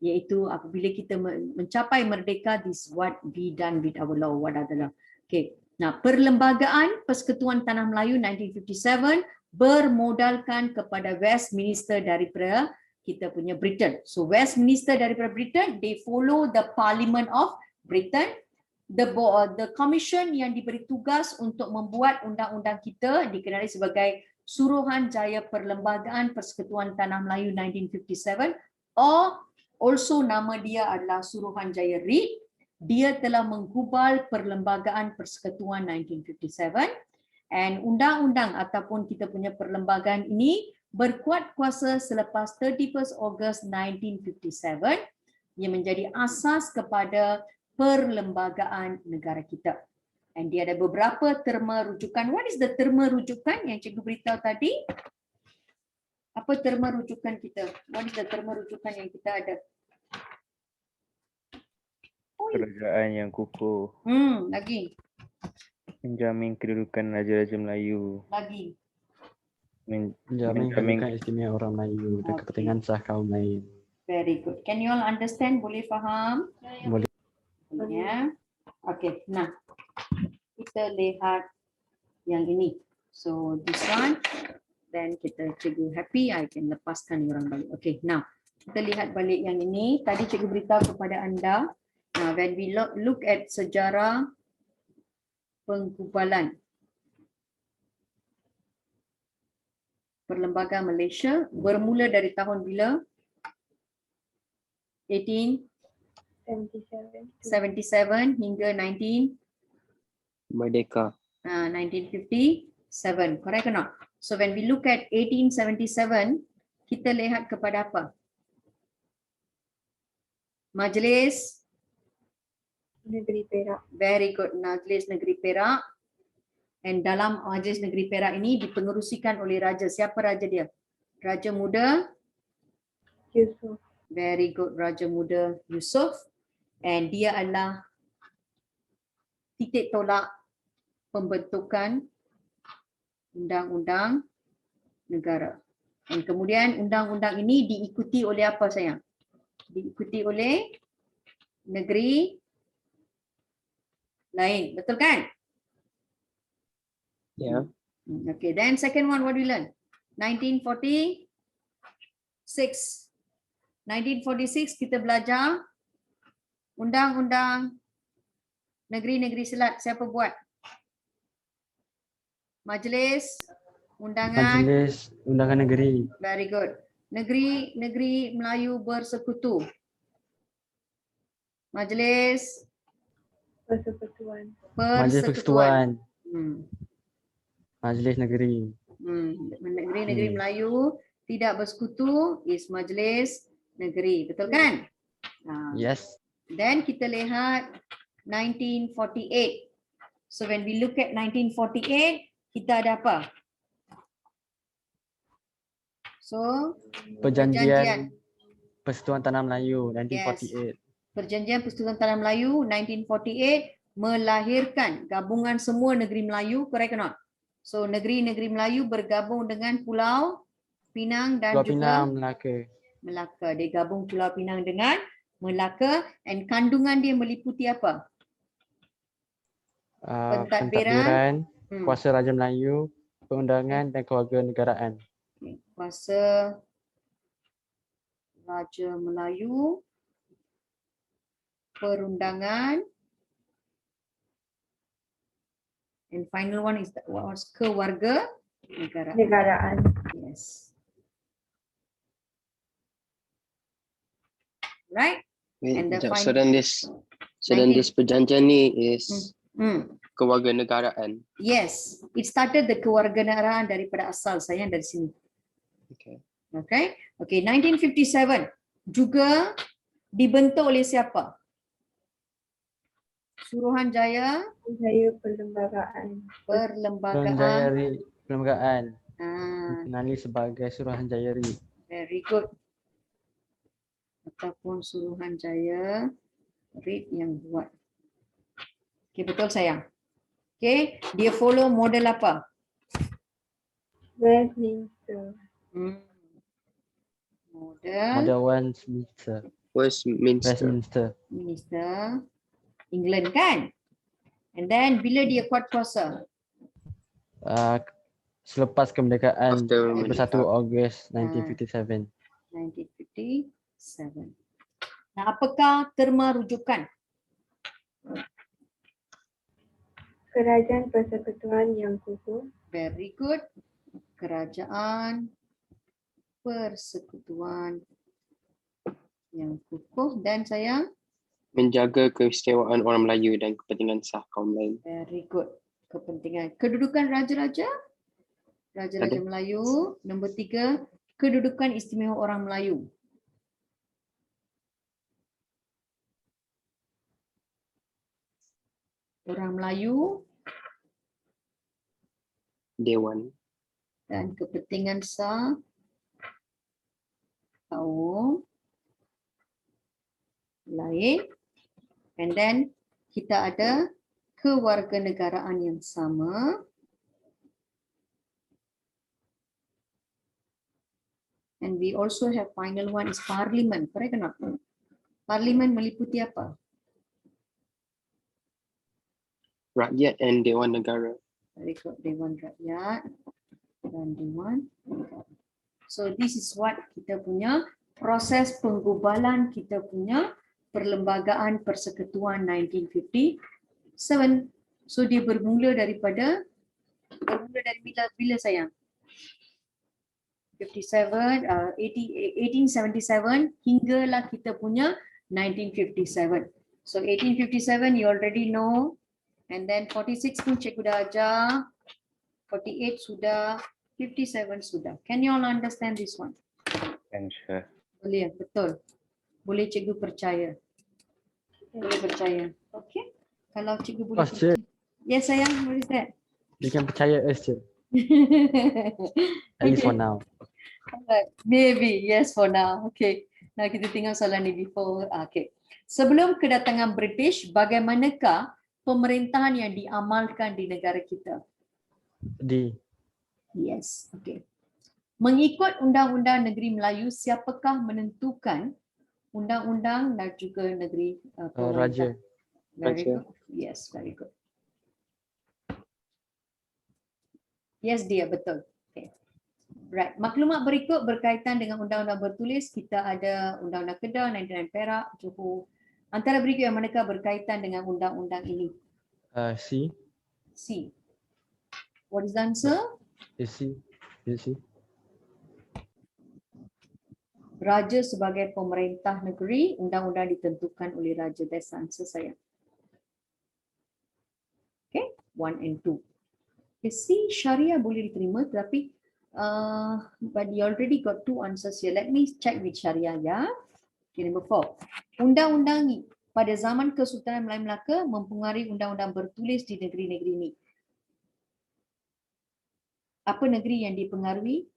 iaitu apabila kita mencapai merdeka, this what be done with our law, what are the law. Okay. Nah, Perlembagaan Persekutuan Tanah Melayu 1957 bermodalkan kepada Westminster daripada kita punya Britain. So Westminster daripada Britain, they follow the Parliament of Britain. The commission yang diberi tugas untuk membuat undang-undang kita dikenali sebagai Suruhanjaya Perlembagaan Persekutuan Tanah Melayu 1957, or also nama dia adalah Suruhanjaya Read. Dia telah menggubal Perlembagaan Persekutuan 1957, and undang-undang ataupun kita punya perlembagaan ini berkuat kuasa selepas 31 Ogos 1957 yang menjadi asas kepada perlembagaan negara kita. And dia ada beberapa terma rujukan. What is the terma rujukan yang cikgu beritahu tadi? Apa terma rujukan kita? What is the terma rujukan yang kita ada? Kerajaan yang kukuh, Lagi. menjamin kedudukan Raja-Raja Melayu, Lagi. Menjamin kedudukan istimewa orang Melayu dan Okay. kepentingan sah kaum lain. Very good. Can you all understand? Boleh faham? Boleh. Ya. Okay. Nah, kita lihat yang ini. So this one, then kita cikgu happy, I can lepaskan orang balik. Okay. Now, kita lihat balik yang ini. Tadi cikgu beritahu kepada anda. Now, when we look at sejarah penggubalan Perlembagaan Malaysia bermula dari tahun bila? 1877 hingga 1957, Merdeka. 1957, correct or not? So when we look at 1877, kita lihat kepada apa? Majlis, Negeri Perak. very good, Majlis Negeri Perak. And dalam Majlis Negeri Perak ini dipengerusikan oleh raja. Siapa raja dia? Raja Muda, Yusuf. very good, Raja Muda Yusof. And dia adalah titik tolak pembentukan undang-undang negara. Dan kemudian undang-undang ini diikuti oleh apa sayang? Diikuti oleh negeri lain, betul kan? Ya. Okay, then second one, what do we learn? 1946. 1946 kita belajar undang-undang negeri-negeri Selat. Siapa buat? Majlis Undangan. Majlis Undangan Negeri. Very good. Negeri-negeri Melayu Bersekutu. Majlis Persekutuan. Majlis Persekutuan. Hmm. Majlis Negeri. Negeri-negeri Melayu tidak bersekutu is Majlis Negeri. Betul kan? Yes. Then kita lihat 1948. So when we look at 1948, kita ada apa? So Perjanjian Persekutuan Tanah Melayu 1948. Perjanjian Persekutuan Tanah Melayu 1948 melahirkan gabungan semua negeri Melayu, correct or not? So negeri-negeri Melayu bergabung dengan Pulau Pinang dan Pulau juga Pinang, Melaka. Melaka. Dia gabung Pulau Pinang dengan Melaka, and kandungan dia meliputi apa? Pentadbiran, Hmm. kuasa Raja Melayu, perundangan dan kewarganegaraan. Okay. Kuasa Raja Melayu, perundangan, and final one is was kewarganegaraan. Negaraan. Yes. Right? Wait, And the sekejap. final- So then this perjanjian ni is Kewarganegaraan. Yes, it started the kewarganegaraan daripada asal saya dari sini. Okay. Okay. Okay, 1957 juga dibentuk oleh siapa? Suruhanjaya Jaya Perlembagaan. Perlembagaan. Perlembagaan. Ah, Dikenali sebagai Suruhanjaya RI. very good. Ataupun Suruhanjaya RIT yang buat. Okay, betul sayang. Okay, dia follow model apa? Westminster. Model Model Westminster. Westminster. Minister England kan? And then bila dia kuat kuasa? Selepas kemerdekaan After 21 Ogos 1957. 1957. Nah, apakah terma rujukan? Kerajaan Persekutuan yang kukuh. Very good. Kerajaan Persekutuan yang kukuh dan sayang. Menjaga keistimewaan orang Melayu dan kepentingan sah kaum lain. Very good. Kepentingan. Kedudukan raja-raja. Raja-raja Ada. Melayu. Nombor 3. Kedudukan istimewa orang Melayu. Orang Melayu Dewan. dan kepentingan sah kaum lain. And then kita ada kewarganegaraan yang sama. And we also have final one is parlimen. Correct or not? Parlimen meliputi apa? Rakyat and Dewan Negara. Very good. Dewan Rakyat dan Dewan Negara. So this is what kita punya proses penggubalan kita punya Perlembagaan Persekutuan 1957. So dia bermula dari bila sayang? 1877 hinggalah kita punya 1957. So 1857 you already know, and then 46 pun cikgu dah ajar, 48 sudah, 57 sudah. Can you all understand this one? And sure. Boleh, betul. Boleh cikgu percaya. Boleh percaya. Okay. Kalau cikgu boleh Cik. Yes sayang, what is that? You can percaya us, Cik. At least for now. Alright, maybe, yes for now. Okay. Nah, kita tengok soalan ni before. Okay. Sebelum kedatangan British, bagaimanakah pemerintahan yang diamalkan di negara kita? Yes, okay. Mengikut Undang-Undang Negeri Melayu, siapakah menentukan undang-undang dan juga negeri Raja. Very Raja. good. Yes, very good. Yes, dia betul. Okay. Right. Maklumat berikut berkaitan dengan undang-undang bertulis. Kita ada Undang-Undang Kedah, 99 Perak, Johor. Antara berikut yang manakah berkaitan dengan undang-undang ini? C. C. What is the answer? Is C. Is C. Raja sebagai pemerintah negeri, undang-undang ditentukan oleh raja. That's the answer saya. Okay, 1 and 2. Okay, C, Syariah boleh diterima, tetapi but you already got 2 answers here. Let me check with Syariah ya. Okay, number 4. Undang-undang pada zaman Kesultanan Melayu Melaka mempengaruhi undang-undang bertulis di negeri-negeri ini. Apa negeri yang dipengaruhi?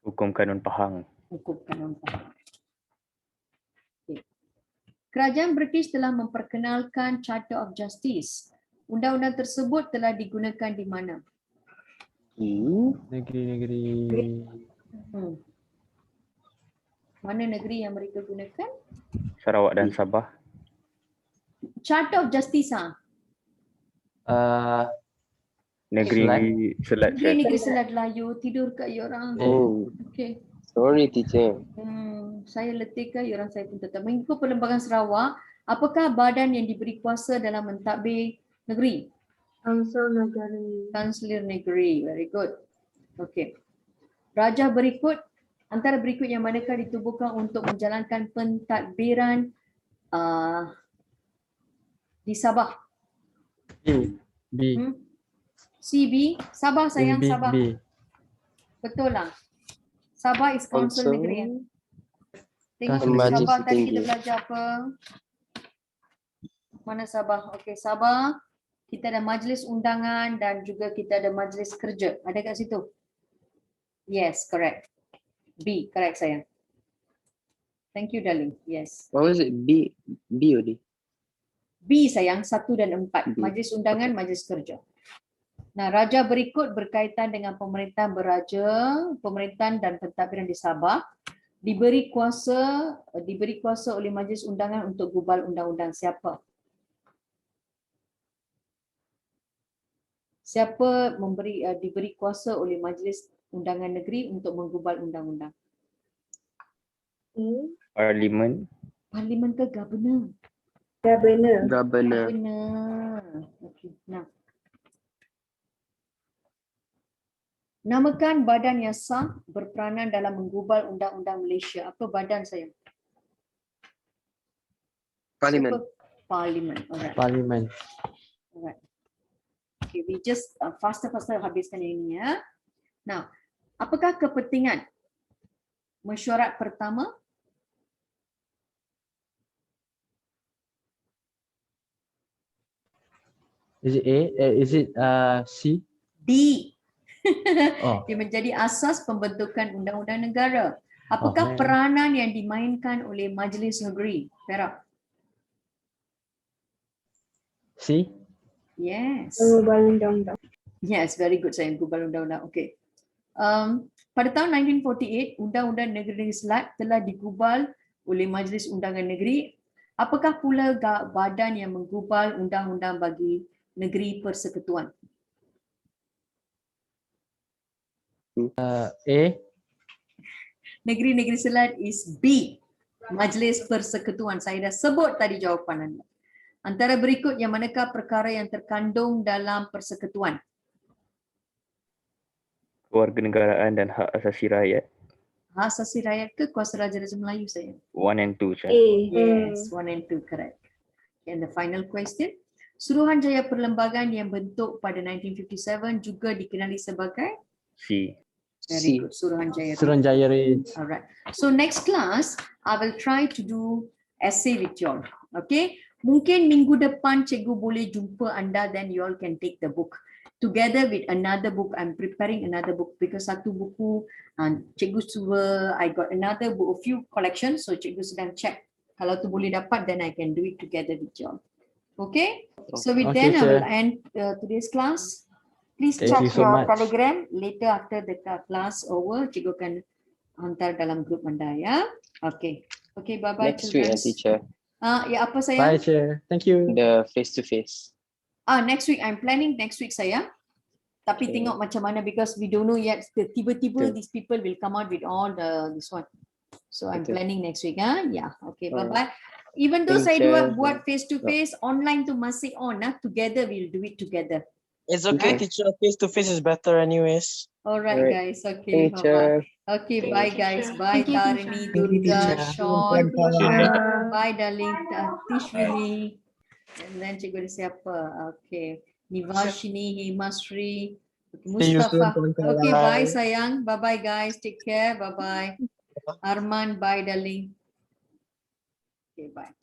Hukum Kanun Pahang. Hukum Kanun Pahang. Okay. Kerajaan British telah memperkenalkan Charter of Justice. Undang-undang tersebut telah digunakan di mana? Negeri-negeri. Mana negeri yang mereka gunakan? Sarawak dan Sabah. Charter of Justice Negeri Selat Syed. negeri Selat Melayu, tidur kat you orang. Oh, Okay. sorry teacher. Saya letihkan you orang, saya pun tetap. Mengikut Perlembagaan Sarawak, apakah badan yang diberi kuasa dalam mentadbir negeri? Kansel Negeri. Kansler Negeri. Very good. Okay. Raja berikut, antara berikut yang manakah ditubuhkan untuk menjalankan pentadbiran di Sabah? B. CB, Sabah sayang, B. Sabah. B. Betul lah. Sabah is council Council. negeri. Tengok Council Sabah negeri. tadi kita Tinggi. belajar apa? Mana Sabah? Okey, Sabah. Kita ada majlis undangan dan juga kita ada majlis kerja. Ada kat situ? Yes, correct. B, correct sayang. Thank you darling. Yes. What was it? B only. B sayang 1 dan 4. B. Majlis undangan, majlis kerja. Nah, raja berikut berkaitan dengan pemerintahan beraja, pemerintahan dan pentadbiran di Sabah. Diberi kuasa oleh majlis undangan untuk gubal undang-undang. Siapa? Siapa diberi kuasa oleh majlis undangan negeri untuk menggubal undang-undang? Parlimen. Parlimen ke governor? Governor. Governor. Governor. Okey. Nah. Namakan badan yang sah berperanan dalam menggubal undang-undang Malaysia. Apa badan saya? Parlimen. Siapa? Parlimen. Alright. Parlimen. Alright. Okay, we just faster habiskan ini ya. Now, apakah kepentingan mesyuarat pertama? Is it A? Is it C? D. Oh. Dia menjadi asas pembentukan undang-undang negara. Apakah Oh, peranan yang dimainkan oleh Majlis Negeri? Perak. C? Yes. Mengubah undang-undang. Yes, very good sayang. Gubal undang-undang. Okay. Pada tahun 1948, Undang-Undang Negeri Selat telah digubal oleh Majlis Undangan Negeri. Apakah pula badan yang menggubal undang-undang bagi negeri persekutuan? A? Negeri-negeri Selat is B. Majlis Persekutuan. Saya dah sebut tadi jawapan anda. Antara berikut yang manakah perkara yang terkandung dalam persekutuan? Kewarganegaraan dan hak asasi rakyat. Hak asasi rakyat ke kuasa Raja-Raja Melayu saya? 1 and 2, Syah. A. Yes, 1 and 2 correct. And the final question. Suruhanjaya Perlembagaan yang bentuk pada 1957 juga dikenali sebagai C. very C. good, Suruhanjaya. Suruhanjaya Ridge. Alright. So next class, I will try to do essay with you all. Okay. Mungkin minggu depan cikgu boleh jumpa anda, then you all can take the book together with another book. I'm preparing another book because satu buku cikgu suruh, I got another book, a few collections, so cikgu sedang check. Kalau tu boleh dapat, then I can do it together with you all. Okay. So with Okay, then I will Chair. end today's class. Please Thank check you so your much. Telegram later after the class over. Cikgu akan hantar dalam grup anda ya. Okay. Okay, bye bye Next week, teacher. Ya apa Bye, sayang? Chair. Thank you. The face-to-face. Next week I'm planning next week sayang. Tapi Okay. tengok macam mana because we don't know yet. Tiba-tiba Betul. these people will come out with all this one. So I'm Betul. planning next week. Yeah. Okay. Bye Alright. bye. Even though Thank saya you. buat face to face, online tu masih on. Together we'll do it together. It's okay, Okay. teacher. Face to face is better anyways. Alright Alright. guys. Okay. Bye bye. Teacher. Okay. Bye guys. Bye Thank you, Tarini, Thank you, Durga, teacher. Sean. Teacher. Bye darling. Tishwini. And then cikgu ada siapa? Okay. Nivashini, Himasri. See you soon, Mustafa. kawan-kawan. Okay, bye sayang. Bye bye guys. Take care. Bye bye. Arman, bye darling. Okay, bye.